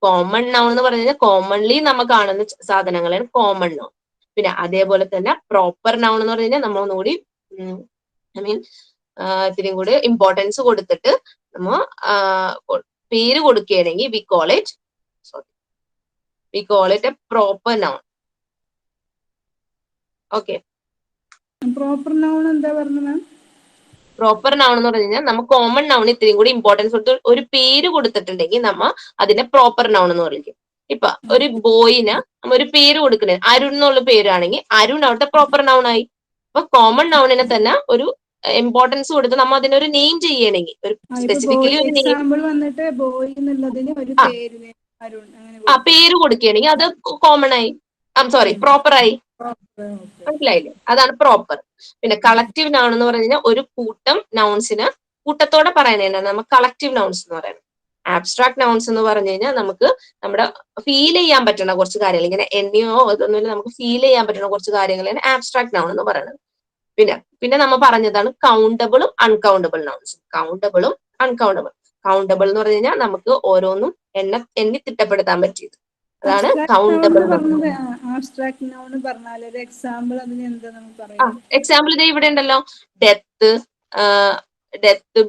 Common noun എന്ന് പറഞ്ഞു കഴിഞ്ഞാൽ കോമൺലി നമ്മൾ കാണുന്ന സാധനങ്ങളാണ് കോമൺ നൗൺ. പിന്നെ അതേപോലെ തന്നെ പ്രോപ്പർ നൗൺ എന്ന് പറഞ്ഞു കഴിഞ്ഞാൽ നമ്മൾ ഒന്നുകൂടി ഇത്തിരിയും കൂടി ഇമ്പോർട്ടൻസ് കൊടുത്തിട്ട് നമ്മൾ പേര് കൊടുക്കുകയാണെങ്കിൽ V call it A proper noun. Okay, proper noun എന്താ പറഞ്ഞത് മാം? പ്രോപ്പർ നൗൺ എന്ന് പറഞ്ഞു കഴിഞ്ഞാൽ നമ്മൾ കോമൺ നൗൺ ഇത്തിരിയും കൂടി ഇമ്പോർട്ടൻസ് കൊടുത്ത് ഒരു പേര് കൊടുത്തിട്ടുണ്ടെങ്കിൽ നമ്മ അതിനെ പ്രോപ്പർ നൗൺ എന്ന് വിളിക്കും. ഇപ്പൊ ഒരു ബോയിന് നമ്മ ഒരു പേര് കൊടുക്കണേ അരുൺ എന്നുള്ള പേരാണെങ്കിൽ അരുൺ അവിടെ പ്രോപ്പർ നൗൺ ആയി. അപ്പൊ കോമൺ നൗണിനെ തന്നെ ഒരു ഇമ്പോർട്ടൻസ് കൊടുത്ത് നമ്മൾ അതിനൊരു നെയിം ചെയ്യണമെങ്കിൽ ഒരു സ്പെസിഫിക്കലി ഒരു എക്സാമ്പിൾ വന്നിട്ട് ബോയ് എന്നുള്ളതിന് ഒരു പേര് കൊടുക്കുകയാണെങ്കിൽ അത് കോമൺ ആയി. പ്രോപ്പർ ആയി. മനസ്സിലായില്ലേ? അതാണ് പ്രോപ്പർ. പിന്നെ കളക്റ്റീവ് നൗൺ എന്ന് പറഞ്ഞു കഴിഞ്ഞാൽ ഒരു കൂട്ടം നൗൺസിന് കൂട്ടത്തോടെ പറയുന്നതാണ് നമ്മൾ കളക്റ്റീവ് നൗൺസ് എന്ന് പറയുന്നത്. ആബ്സ്ട്രാക്ട് നൗൺസ് എന്ന് പറഞ്ഞു കഴിഞ്ഞാൽ നമുക്ക് നമ്മുടെ ഫീൽ ചെയ്യാൻ പറ്റുന്ന കുറച്ച് കാര്യങ്ങൾ, ഇങ്ങനെ എണ്ണിയോ ഇതൊന്നുമില്ല, നമുക്ക് ഫീൽ ചെയ്യാൻ പറ്റുന്ന കുറച്ച് കാര്യങ്ങളാണ് ആബ്സ്ട്രാക്ട് നൗൺ എന്ന് പറയുന്നത്. പിന്നെ നമ്മൾ പറഞ്ഞതാണ് കൗണ്ടബിളും അൺകൗണ്ടബിൾ നൗൺസ്. കൗണ്ടബിളും അൺകൗണ്ടബിൾ. കൗണ്ടബിൾ എന്ന് പറഞ്ഞു കഴിഞ്ഞാൽ നമുക്ക് ഓരോന്നും എണ്ണി തിട്ടപ്പെടുത്താൻ പറ്റിയത്. അതാണ് കൗണ്ടബിൾ. എക്സാമ്പിൾ ഇത് ഇവിടെ ഉണ്ടല്ലോ. ഡെത്ത്,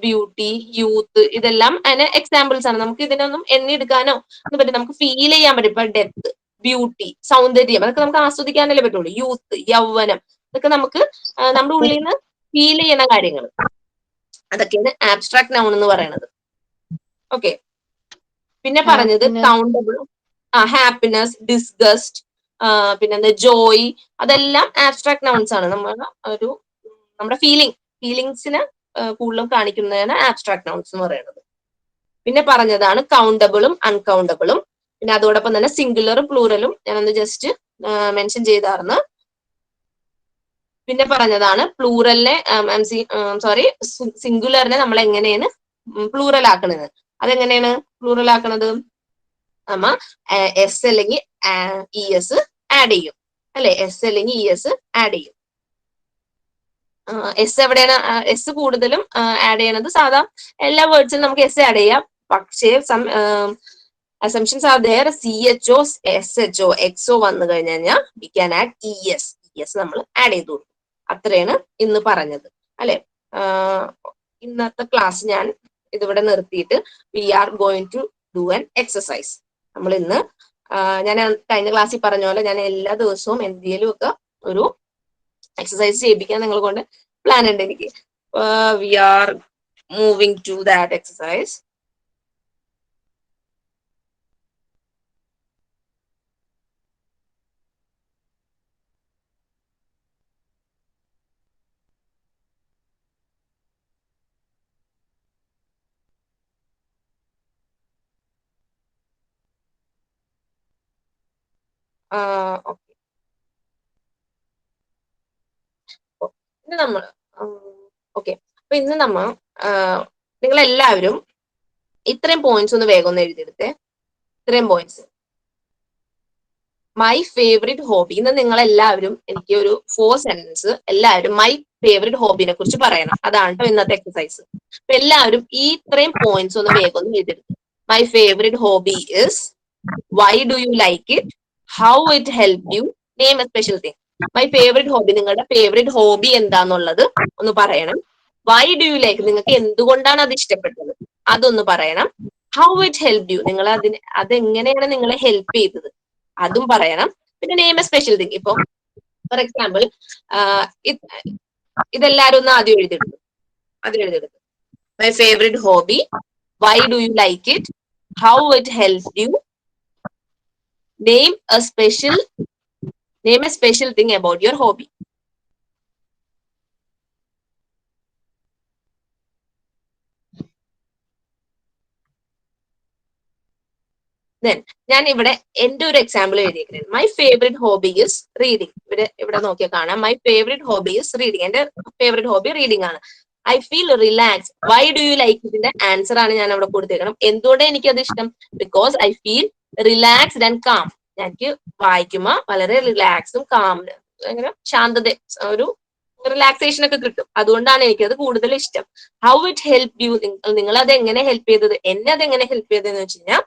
ബ്യൂട്ടി, യൂത്ത്, ഇതെല്ലാം അതിന് എക്സാമ്പിൾസ് ആണ്. നമുക്ക് ഇതിനൊന്നും എണ്ണിയെടുക്കാനോ ഒന്നും പറ്റും. നമുക്ക് ഫീൽ ചെയ്യാൻ പറ്റും. ഇപ്പൊ ഡെത്ത്, ബ്യൂട്ടി, സൗന്ദര്യം, അതൊക്കെ നമുക്ക് ആസ്വദിക്കാനല്ലേ പറ്റുള്ളൂ. യൂത്ത്, യൗവനം, ഇതൊക്കെ നമുക്ക് നമ്മുടെ ഉള്ളിൽ നിന്ന് ഫീൽ ചെയ്യണ കാര്യങ്ങൾ, അതൊക്കെയാണ് ആബ്സ്ട്രാക്ട് നൗൺ എന്ന് പറയുന്നത്. ഓക്കെ, പിന്നെ പറഞ്ഞത് Happiness. കൗണ്ടബിൾ, ഹാപ്പിനെസ്, ഡിസ്ഗസ്റ്റ്, പിന്നെ ജോയ്, അതെല്ലാം ആബ്സ്ട്രാക്ട് നൗൺസ് ആണ്. നമ്മുടെ ഫീലിങ്സിനെ കൂടുതലും കാണിക്കുന്നതാണ് ആബ്സ്ട്രാക്ട് നൗൺസ് എന്ന് പറയുന്നത്. പിന്നെ പറഞ്ഞതാണ് കൗണ്ടബിളും അൺകൗണ്ടബിളും, പിന്നെ അതോടൊപ്പം തന്നെ സിംഗുലറും പ്ലൂറലും ഞാനൊന്ന് ജസ്റ്റ് മെൻഷൻ ചെയ്തായിരുന്നു. പിന്നെ പറഞ്ഞതാണ് പ്ലൂറലിനെ സിംഗുലറിനെ നമ്മൾ എങ്ങനെയാണ് പ്ലൂറൽ ആക്കണത്. അതെങ്ങനെയാണ് പ്ലൂറൽ ആക്കണത്? നമ്മ എസ് അല്ലെങ്കിൽ ഇ എസ് ആഡ് ചെയ്യും അല്ലെ, എസ് അല്ലെങ്കിൽ ഇ എസ് ആഡ് ചെയ്യും. എസ് എവിടെയാണ് എസ് കൂടുതലും ആഡ് ചെയ്യണത്? സാധാ എല്ലാ വേർഡ്സിലും നമുക്ക് എസ് ആഡ് ചെയ്യാം, പക്ഷേ assumptions are there. C H O, S H O, X O വന്നു കഴിഞ്ഞാൽ we can add E S നമ്മൾ ആഡ് ചെയ്തു കൊടുക്കും. അത്രയാണ് ഇന്ന് പറഞ്ഞത് അല്ലെ. ഇന്നത്തെ ക്ലാസ് ഞാൻ ഇതിവിടെ നിർത്തിയിട്ട് we are going to do an exercise. നമ്മൾ ഇന്ന് ഞാൻ കഴിഞ്ഞ ക്ലാസ്സിൽ പറഞ്ഞ പോലെ ഞാൻ എല്ലാ ദിവസവും എന്തെങ്കിലും ഒക്കെ ഒരു എക്സസൈസ് ചെയ്യിപ്പിക്കാൻ നിങ്ങൾ കൊണ്ട് പ്ലാൻ ഉണ്ട് എനിക്ക്. We are moving to that exercise. Okay, ഇന്ന് നമ്മൾ ഓക്കെ, അപ്പൊ ഇന്ന് നമ്മൾ നിങ്ങൾ എല്ലാവരും ഇത്രയും പോയിന്റ്സ് ഒന്ന് വേഗം ഒന്ന് എഴുതിയെടുത്തേ. ഇത്രയും പോയിന്റ്സ്. My favourite hobby. ഇന്ന് നിങ്ങൾ എല്ലാവരും എനിക്ക് ഒരു 4 സെന്റൻസ് എല്ലാവരും മൈ ഫേവറേറ്റ് ഹോബിനെ കുറിച്ച് പറയണം. അതാണ് കേട്ടോ ഇന്നത്തെ എക്സസൈസ്. അപ്പൊ എല്ലാവരും ഈ ഇത്രയും പോയിന്റ്സ് ഒന്ന് വേഗം ഒന്ന് എഴുതിയെടുത്തു. My favourite hobby is, why do you like it, how it help you, name a special thing. My favourite hobby, നിങ്ങളുടെ ഫേവറേറ്റ് ഹോബി എന്താന്നുള്ളത് ഒന്ന് പറയണം. വൈ ഡു യു ലൈക്ക്, നിങ്ങൾക്ക് എന്തുകൊണ്ടാണ് അത് ഇഷ്ടപ്പെട്ടത് അതൊന്ന് പറയണം. ഹൗ ഇറ്റ് ഹെൽപ് യു, നിങ്ങൾ അതെങ്ങനെയാണ് നിങ്ങളെ ഹെൽപ്പ് ചെയ്തത് അതും പറയണം. പിന്നെ നെയിം എ സ്പെഷ്യൽ തിങ്. ഇപ്പൊ ഫോർ എക്സാമ്പിൾ ഇതെല്ലാരും ഒന്ന് ആദ്യം എഴുതിയെടുത്തു. My favourite hobby, why do you like it, how it help you, name a special thing about your hobby. ഞാൻ ഇവിടെ എന്റെ ഒരു എക്സാമ്പിൾ എഴുതിയിരിക്കുന്നത്. My favourite hobby is reading. ഇവിടെ നോക്കിയാൽ കാണാം. My favourite hobby is reading. എന്റെ ഫേവറേറ്റ് ഹോബി റീഡിങ് ആണ്. I feel relax. Why do you like ഇതിന്റെ ആൻസർ ആണ് ഞാൻ അവിടെ കൊടുത്തേക്കണം. എന്തുകൊണ്ട് എനിക്കത് ഇഷ്ടം? Because I feel relaxed and calm. എനിക്ക് വായിക്കുമ്പോൾ വളരെ റിലാക്സും കാം, അങ്ങനെ ശാന്തത, ഒരു റിലാക്സേഷൻ ഒക്കെ കിട്ടും. അതുകൊണ്ടാണ് എനിക്കത് കൂടുതൽ ഇഷ്ടം. ഹൗ ഇറ്റ് ഹെൽപ് യു, നിങ്ങൾ അത് എങ്ങനെ ഹെൽപ്പ് ചെയ്തത്, എന്നെ അത് എങ്ങനെ ഹെൽപ്പ് ചെയ്തതെന്ന് വെച്ച് കഴിഞ്ഞാൽ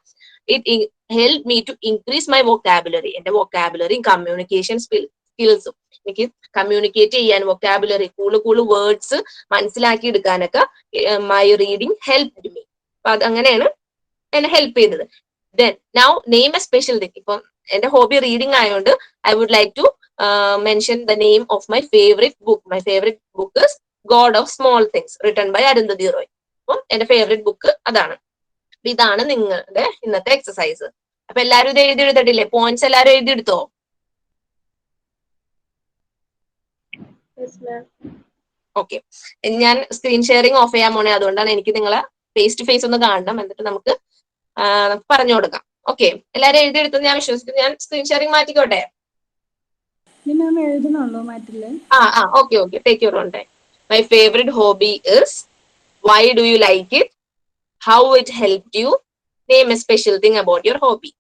it help me to increase my vocabulary. എന്റെ വൊക്കാബുലറിയും കമ്മ്യൂണിക്കേഷൻ സ്കിൽസും, എനിക്ക് കമ്മ്യൂണിക്കേറ്റ് ചെയ്യാൻ വൊക്കാബുലറി കൂടുതൽ വേർഡ്സ് മനസ്സിലാക്കി എടുക്കാനൊക്കെ മൈ റീഡിങ് ഹെൽപ് മീ. അപ്പൊ അതങ്ങനെയാണ് എന്നെ ഹെൽപ്പ് ചെയ്തത്. Then now name a special thing. ഇപ്പം എന്റെ ഹോബി റീഡിങ് ആയതുകൊണ്ട് I would like to mention the name of my favourite book. My favourite book is God of Small Things, written by Arundhati Roy. അപ്പം എന്റെ favourite book അതാണ്. ഇതാണ് നിങ്ങളുടെ ഇന്നത്തെ exercise. അപ്പൊ എല്ലാരും ഇത് എഴുതിയെടുത്തിട്ടില്ലേ? പോയിന്റ്സ് എല്ലാരും എഴുതിയെടുത്തോ? ഓക്കെ, ഞാൻ സ്ക്രീൻ ഷെയറിംഗ് ഓഫ് ചെയ്യാൻ പോണേ. അതുകൊണ്ടാണ് എനിക്ക് നിങ്ങളെ ഫേസ് ടു ഫേസ് ഒന്ന് കാണണം, എന്നിട്ട് നമുക്ക് പറഞ്ഞു കൊടുക്കാം. ഓക്കെ, എല്ലാരും എഴുതിയെടുത്തു ഞാൻ വിശ്വസിക്കുന്നു. ഞാൻ സ്ക്രീൻ ഷെയറിംഗ് മാറ്റിക്കോട്ടെ? മാം എഴുതുന്നുള്ളൂ, മാറ്റില്ലേ? Okay, take your own time. My favourite hobby is, why do you like it, how it helped you, name a special thing about your hobby.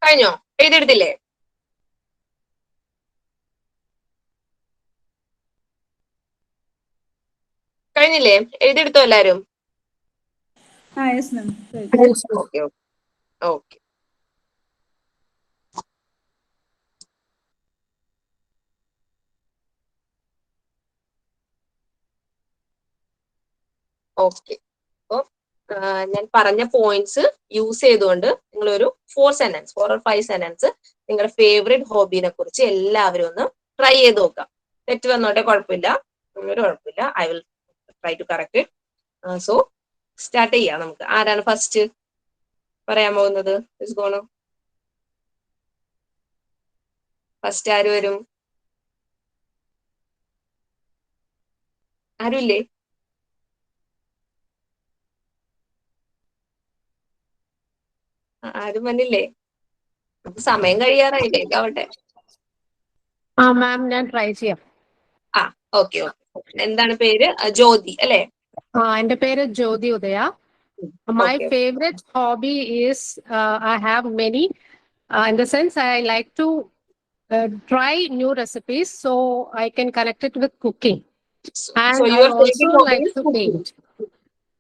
കഴിഞ്ഞോ? എഴുതിയെടുത്തില്ലേ? കഴിഞ്ഞില്ലേ? എഴുതിയെടുത്തോ എല്ലാരും? Yes ma'am. Okay okay. Okay. അപ്പോൾ ഞാൻ പറഞ്ഞ points use ചെയ്തുകൊണ്ട് നിങ്ങളൊരു 4 or 5 sentence നിങ്ങളുടെ favourite ഹോബിനെ കുറിച്ച് എല്ലാവരും ഒന്ന് ട്രൈ ചെയ്ത് നോക്കാം. തെറ്റ് വന്നോട്ടെ, കുഴപ്പമില്ല, ഒരു കുഴപ്പമില്ല. I will try to correct. So start ചെയ്യാം നമുക്ക്. ആരാണ് ഫസ്റ്റ് പറയാൻ പോകുന്നത്? ഫസ്റ്റ് ആര് വരും? ആരുമില്ലേ? ആരും വന്നില്ലേ? നമുക്ക് സമയം കഴിയാറായില്ലേ? ആവട്ടെ. മാം ഞാൻ ട്രൈ ചെയ്യാം. ഓക്കെ. എന്താണ് പേര്? ജ്യോതി അല്ലേ? എന്റെ പേര് ജ്യോതി ഉദയ. My Okay. favorite hobby is I have many. In the sense, I like to try new recipes, so I can connect it with cooking. And So I your also favorite hobby like is to cooking. paint.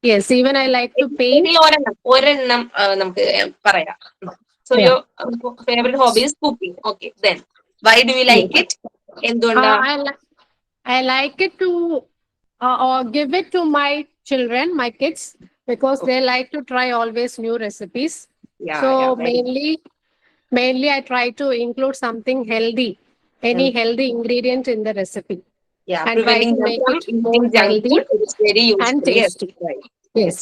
Yes, even I like to paint. ഇതിൽ ഒരെണ്ണം നമുക്ക് പറയാം. So Yeah. your favorite hobby is cooking. Okay. Then why do you like it? എന്തുകൊണ്ടാ? I like it to or give it to my children, my kids, because they like to try always new recipes. So mainly I try to include something healthy, any healthy ingredient in the recipe, and try preventing to them make from it eating more junk healthy food. It is very and useful. Yes, tasty. right. Yes,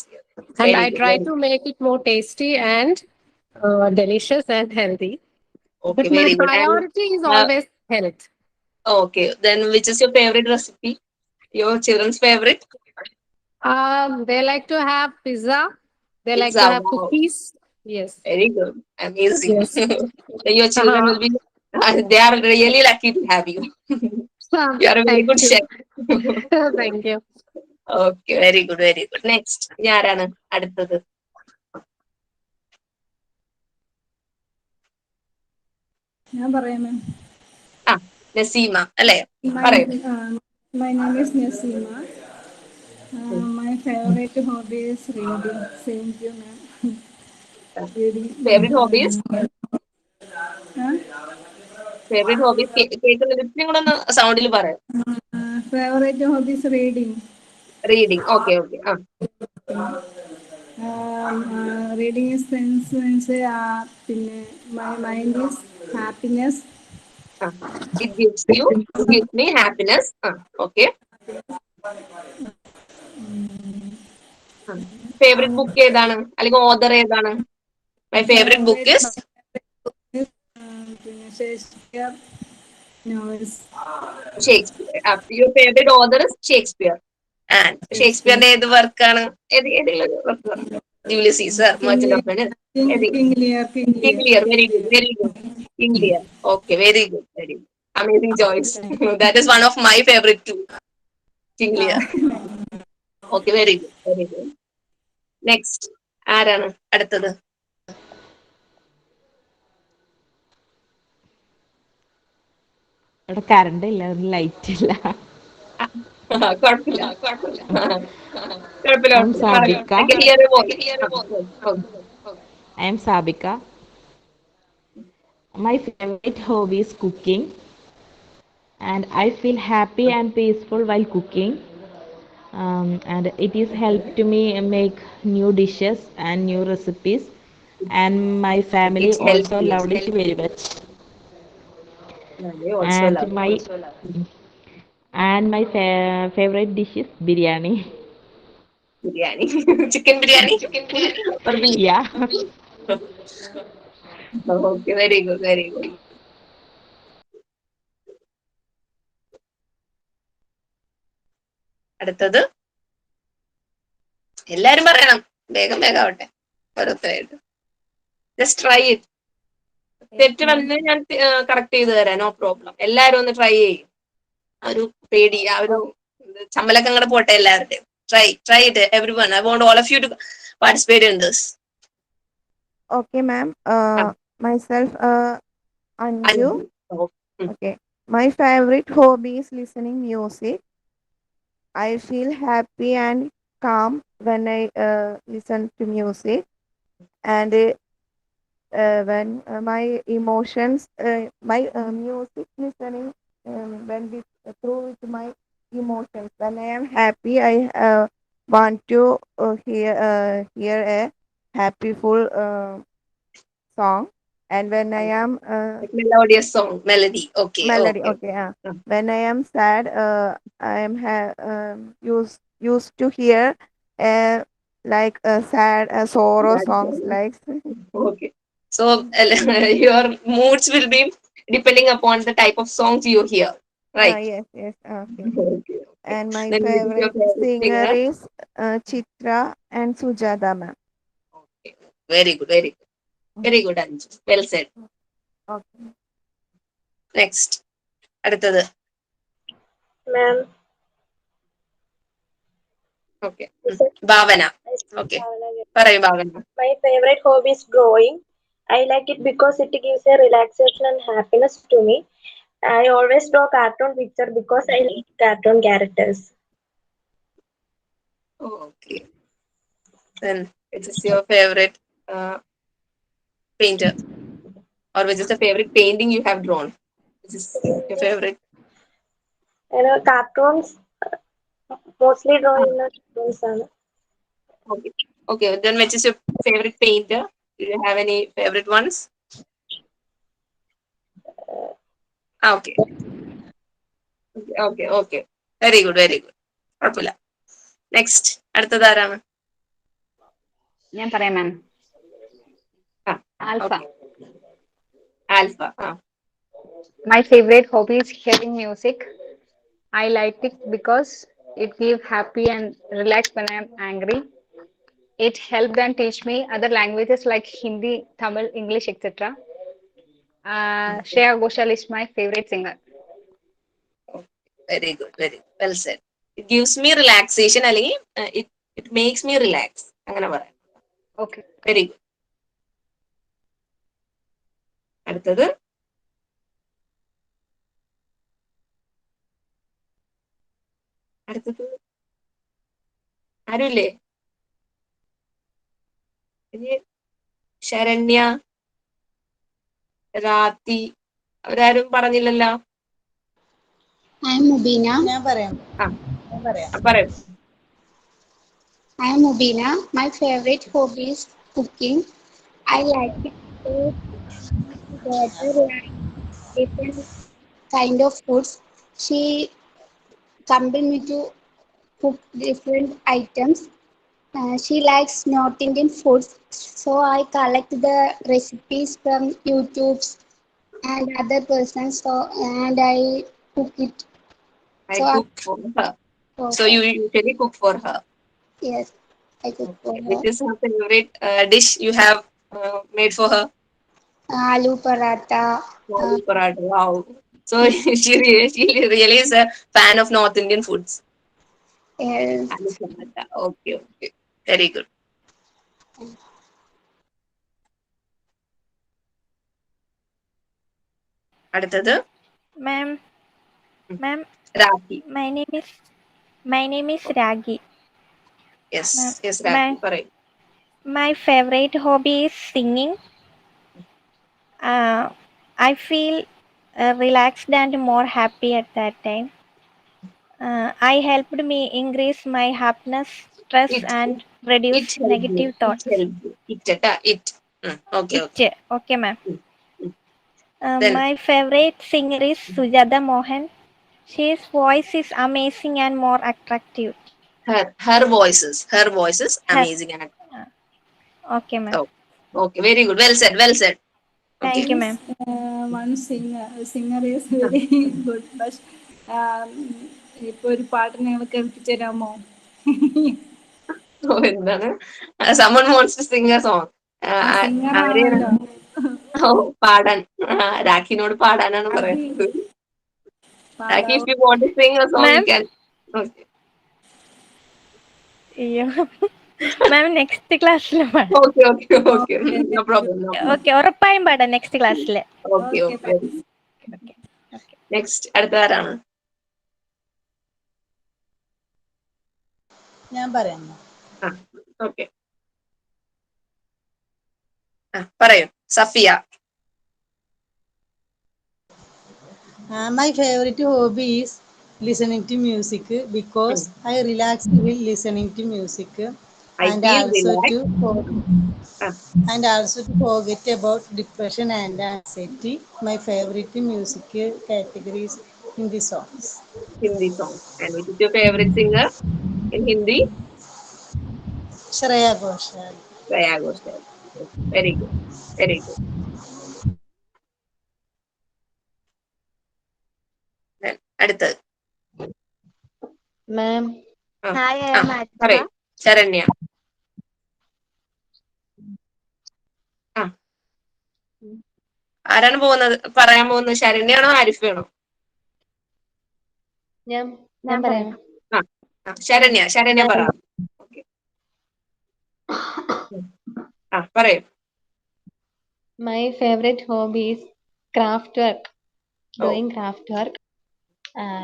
and Very I good, try very to make it more tasty and delicious and healthy. Okay, But my very good. And priority is always health. okay, then which is your favorite recipe? Your children's favorite? They like to have pizza. They like Pizza. to have Wow. cookies. Yes. Very good. Amazing. Yes. Your children will be, they are really lucky to have you. You are a very Thank good you. chef. Thank you. Okay, very good, very good. Next, ആരാണ് അടുത്തത്? ഞാൻ പറയാം മാം. നസീമ അല്ലേ? My പറയൂ. name is Nasima. My favorite hobby is reading. Same to you, ma'am. Reading. Favourite hobbies? Huh? Favourite hobbies കേൾക്കുന്നത് ഇത്തിരി കൂടെ ഒന്ന് സൗണ്ടിൽ പറയാം. Favorite hobby is reading. Reading. Okay. Reading is sense means പിന്നെ my mind is happiness. It gives me happiness. Okay. Favourite book ഏതാണ്? അല്ലെങ്കിൽ author ഏതാണ്? My favourite book is Shakespeare novels. Shakespeare. Your favourite author is Shakespeare. And ഷേക്സ്പിയറിന്റെ ഏത് വർക്കാണ്? ഏതെങ്കിലും ഒരു work പറഞ്ഞു. Julius Caesar, Merchant of Venice. King Lear. King Lear. Very good. King Lear. Okay, very good. Amazing choice. That is one of my favorite too. King Lear. Okay, very good. Next, ആരാണ് അടുത്തത്? ഇവിടെ current ഇല്ല, light ഇല്ല. കുഴപ്പമില്ല. I am Sabika. I can hear your voice. I am Sabika. My favorite hobby is cooking, and I feel happy and peaceful while cooking. And it is helped to me make new dishes and new recipes, and my family It's helped also you. loved it very much. I also love And my favorite dish is biryani. biryani. Chicken biryani. Or beef. Yeah. Okay, very good. അടുത്തത് എല്ലാരും പറയണം, വേഗം ആവട്ടെ. ഓരോരുത്തരായിട്ട് just try it. തെറ്റ് വന്ന് ഞാൻ correct ചെയ്ത് തരാം, നോ പ്രോബ്ലം. എല്ലാരും ഒന്ന് ട്രൈ ചെയ്യും. ആ ഒരു പേടി, ആ ഒരു ചമ്മലൊക്കെ അങ്ങോട്ട് പോട്ടെ എല്ലാവരുടെയും. Try it, everyone. I want all of you to participate in this. Okay, ma'am. Myself, Anju. Oh, Okay. My favorite hobby is listening music. I feel happy and calm when I listen to music, and when my emotions, my music listening when with through with my emotions. When I am happy, I want to hear a happyful song, and when I am Like melodious song, melody. Okay, melody, okay. okay. When I am sad, I am used to hear like sad sorrow That's songs all. like Okay. So your moods will be depending upon the type of songs you hear, right? yes, yes, okay. Okay, okay. And my Then which is your favorite favorite singer singer? is Chitra and Sujata ma'am. Okay. Very good, very good. Very good, Anju. Well said. Okay. Next. അടുത്തത്. Ma'am, Okay. this is Bhavana. Okay. പറയൂ ഭാവന. my favorite hobby is drawing. I like it because it gives a relaxation and happiness to me. I always draw cartoon picture because I like cartoon characters. Okay. Then which is your favorite painter? Or which is the favorite painting you have drawn? Which is your favorite? Cartoons, mostly drawing cartoons. Okay. Okay. Then which is your favorite painter? Do you have any favorite ones? Okay. Okay. Okay. Very good. Very good. കുഴപ്പമില്ല. Next അടുത്തത് ആരാണ്? ഞാൻ പറയാം മാം. ആ, alpha. okay. Alpha. ആ. My favorite hobby is hearing music. I like it because it gives happy and relax when I am angry. It helped and teach me other languages like Hindi, Tamil, English, etc. Shreya Ghoshal is my favorite singer. Very good. Very well said. It gives me relaxation അല്ലെങ്കിൽ it makes me relax അങ്ങനെ പറയാം. Okay. Very good. അടുത്തത് ആരുമില്ലേ? ശരണ്യ, രാത്തി അവരാരും പറഞ്ഞില്ലല്ലോ. I am Mubina. പറയൂ. I am Mubina. My favorite hobby is cooking. I like it because my daughter likes different kind of foods. She compelled me to cook different items. She likes North Indian foods, so I collect the recipes from YouTube and other persons. So and I cook it. I So cook for her. for So her. you usually cook for her. Yes, I cook for Okay. her. Which is her favorite dish you have made for her? Aloo paratha. Aloo paratha. Wow. So she really is a fan of North Indian foods. Yes. Aloo paratha. Okay. Okay. Very good. അടുത്തത് Ma'am, ma'am, Rakhi. my name is Ragi. Yes. Ma'am, Yes, Rakhi പറയൂ. my favorite hobby is singing. I feel relaxed and more happy at that time. I helped me increase my happiness, stress, It and reduce it helped you. negative It thoughts. helped you. It. Okay. Okay. Okay, ma'am. Mm, mm. Then My favorite singer is Sujata Mohan. His voice is amazing and more attractive. her voices Her- amazing and Okay, ma'am. oh, okay. Very good. Well said. Well said. Okay. Thank you, ma'am. One singer is very good. But ഇപ്പൊ ഒരു പാട്ട് ഞങ്ങൾ കേൾപ്പിച്ചു തരാമോ? എന്താണ്? Someone wants to sing a song. Singer ആരെയാണ്? ആണല്ലോ. പാടാൻ രാഖിനോട് പാടാനാണ് രാഖി, പറയുന്നത്. Rakhi, if പാടാവോ? you want to sing a song, you Ma'am? can. Okay. Ma'am next ക്ലാസ്സിൽ പാടാം. Okay. No problem. ഓക്കെ, ഉറപ്പായും പാടാം നെക്സ്റ്റ് ക്ലാസ്സിൽ. Okay. ഓക്കെ. നെക്സ്റ്റ് അടുത്ത ആരാണ്? ഞാൻ പറയാം. ഓക്കെ, പറയൂ Safiya. My favorite hobby is listening to music because I relax while listening to music I and feel also relaxed. to forget about depression and anxiety. My favorite music categories Hindi songs. Hindi songs. And which is your favorite singer in Hindi? Shreya Ghoshal. Shreya Ghoshal. Very good. Very good. Then, അടുത്തത്. Ma'am. Hi, I am പറയൂ ശരണ്യ. ആരാണ് പറയാൻ പോകുന്നത്? ശരണ്യാണോ ആരിഫയാണോ? ഞാൻ പറയാം. ശരണ്യ പറ. പറയൂ. My favorite hobby is craft work. Doing craft work.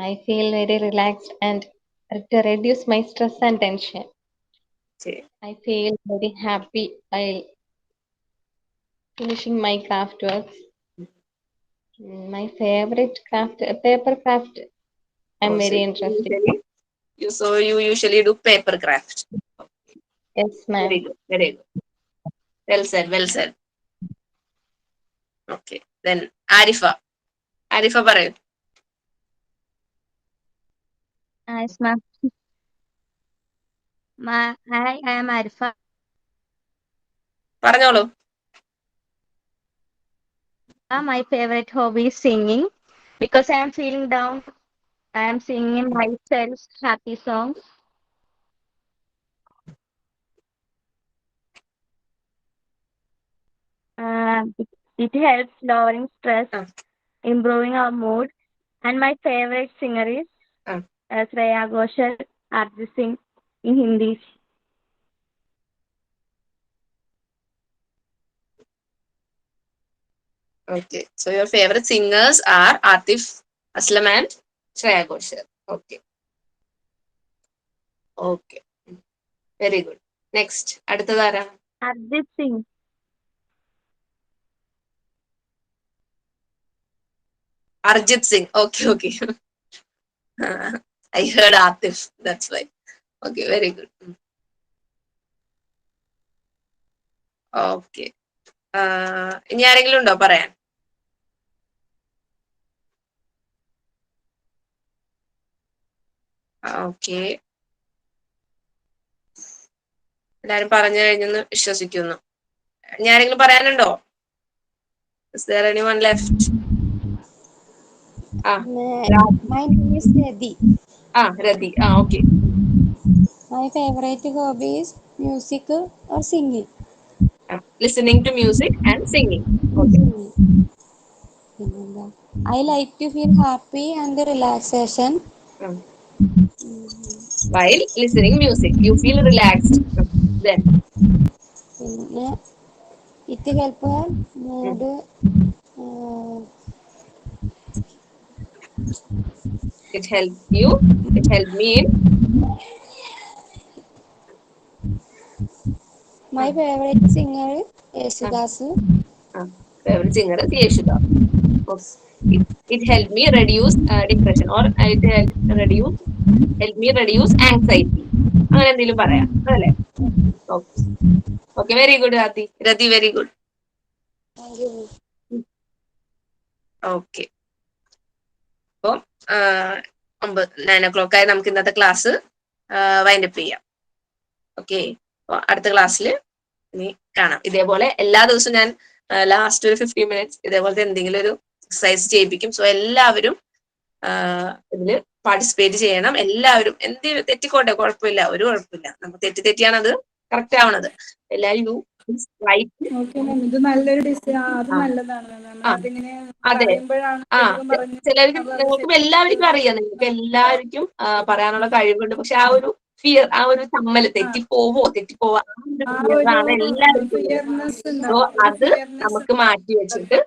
I feel very relaxed and to reduce my stress and tension. I feel very happy while finishing my craft works. My favorite craft, paper craft. I'm very interested. So you usually do paper craft. Yes, ma'am. Very good. Very good. Well said. Well said. Okay. Then Arifa. Arifa പറയൂ. Yes, ma'am. Hi, I am Arifa. പറഞ്ഞോളൂ. My favorite hobby is singing because I am feeling down. I am singing myself happy songs. It helps lowering stress, improving our mood, and my favorite singer is Shreya Ghoshal, Arjit Singh in Hindi. Okay. So your favorite singers are Atif Aslam and Shreya Ghoshal. Okay. Okay. Very good. Next. അടുത്തതാരാ? Arjit Singh. Arjit Singh. Okay, okay. I heard Atif. That's why. Okay, very good. Okay. ഇനി ആരെങ്കിലും ഉണ്ടോ പറയാൻ? Okay. എല്ലാരും പറഞ്ഞു കഴിഞ്ഞെന്ന് വിശ്വസിക്കുന്നു. ഇനി ആരെങ്കിലും പറയാനുണ്ടോ? Is there anyone left? My name is Radhi. Radhi. Okay. My favorite hobby is music or singing. Listening to music and singing. Okay. I like to feel happy and relaxation. While listening music, you feel relaxed. Then it helps mood. It helped you. It helped me in. My favorite singer is Yesudas. Favorite singer is Yesudas. Okay. It helped me reduce depression or it helped me reduce anxiety. അങ്ങനെ എന്തെങ്കിലും പറയാം അതല്ലേ? Okay, very good, Radhi. Radhi, very good. Thank you. Okay. അപ്പം 9 o'clock ആയി നമുക്ക് ഇന്നത്തെ class wind up ചെയ്യാം. Okay. അപ്പോൾ അടുത്ത ക്ലാസ്സിൽ ഇനി കാണാം. ഇതേപോലെ എല്ലാ ദിവസവും ഞാൻ ലാസ്റ്റ് ഒരു 15 minutes ഇതേപോലത്തെ എന്തെങ്കിലും ഒരു എക്സസൈസ് ചെയ്യിപ്പിക്കും. സോ എല്ലാവരും ഇതില് പാർട്ടിസിപ്പേറ്റ് ചെയ്യണം. എല്ലാവരും എന്ത് തെറ്റിക്കോട്ടെ, കുഴപ്പമില്ല, ഒരു കുഴപ്പമില്ല. നമുക്ക് തെറ്റിയാണ് അത് കറക്റ്റ് ആവണത്. എല്ലാവരും ഇത് നല്ലൊരു ഡിസൈൻ, അത് നല്ലതാണ്. അതിങ്ങനെ പറയുമ്പോഴാണ് ചിലർക്ക് നിങ്ങൾക്ക് എല്ലാവർക്കും അറിയാം, നിങ്ങൾക്ക് എല്ലാവർക്കും പറയാനുള്ള കഴിവുണ്ട്. പക്ഷെ ആ ഒരു ഫിയർ, ആ ഒരു ചമ്മല്, തെറ്റിപ്പോവോ അതാണ് എല്ലാവർക്കും. സോ അത് നമുക്ക് മാറ്റി വെച്ചിട്ട്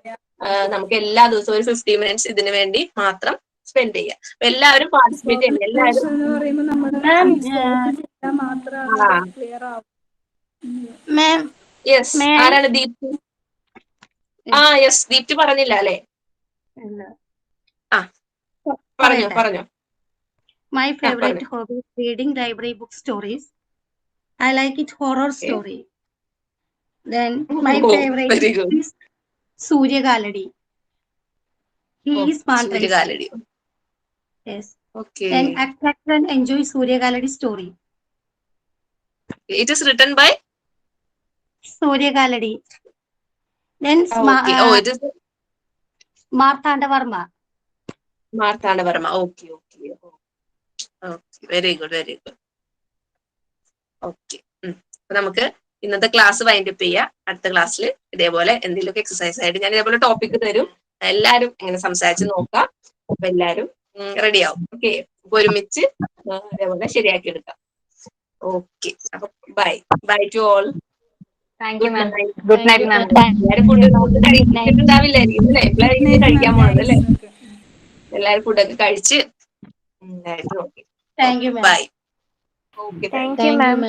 നമുക്ക് എല്ലാ ദിവസവും ഒരു 15 minutes ഇതിനു വേണ്ടി മാത്രം സ്പെൻഡ് ചെയ്യാം. എല്ലാവരും പാർട്ടിസിപ്പേറ്റ് ചെയ്യണം. എല്ലാവരും മാത്രമാണ് ആ ക്ലിയർ ആവും. Ma'am, yes, may I? ആരാണ് ദീപ്തി? ആ യെസ്, ദീപ്തി പറഞ്ഞില്ല അല്ലെ? ആ പറഞ്ഞോ പറയട്ടെ. പറഞ്ഞോ. My ആ favorite പറഞ്ഞോ. hobby is reading library book stories. I like it horror story. Then my favorite very good. is Surya Galadi. He is smart and sweet. Suryakaladi. Yes. Okay. Then attract and enjoy Surya Galadi story. It is written by Surya Galadi. Then okay. Oh it is Marthanda Varma. Marthanda Varma. Okay okay okay, very good very good. Okay, അപ്പൊ നമുക്ക് ഇന്നത്തെ class wind up ചെയ്യാം. അടുത്ത ക്ലാസ്സിൽ ഇതേപോലെ എന്തെങ്കിലുമൊക്കെ exercise ആയിട്ട് ഞാൻ ഇതേപോലെ ടോപ്പിക് തരും. എല്ലാരും ഇങ്ങനെ സംസാരിച്ച് നോക്കാം. അപ്പൊ എല്ലാരും റെഡി ആവും. ഓക്കെ, അപ്പൊ ഒരുമിച്ച് അതേപോലെ ശരിയാക്കി എടുക്കാം. ഓക്കെ, അപ്പൊ bye bye to all. Thank you, good ma'am. Night. Good night, ma'am. എല്ലാരും ഫുഡ് കഴിച്ചിട്ടുണ്ടാവില്ലായിരിക്കും അല്ലേ? എപ്പോഴായിരിക്കും കഴിക്കാൻ പോണത് അല്ലേ? എല്ലാരും ഫുഡൊക്കെ കഴിച്ച് okay Thank you, ma'am. Bye. Okay, Thank you, ma'am.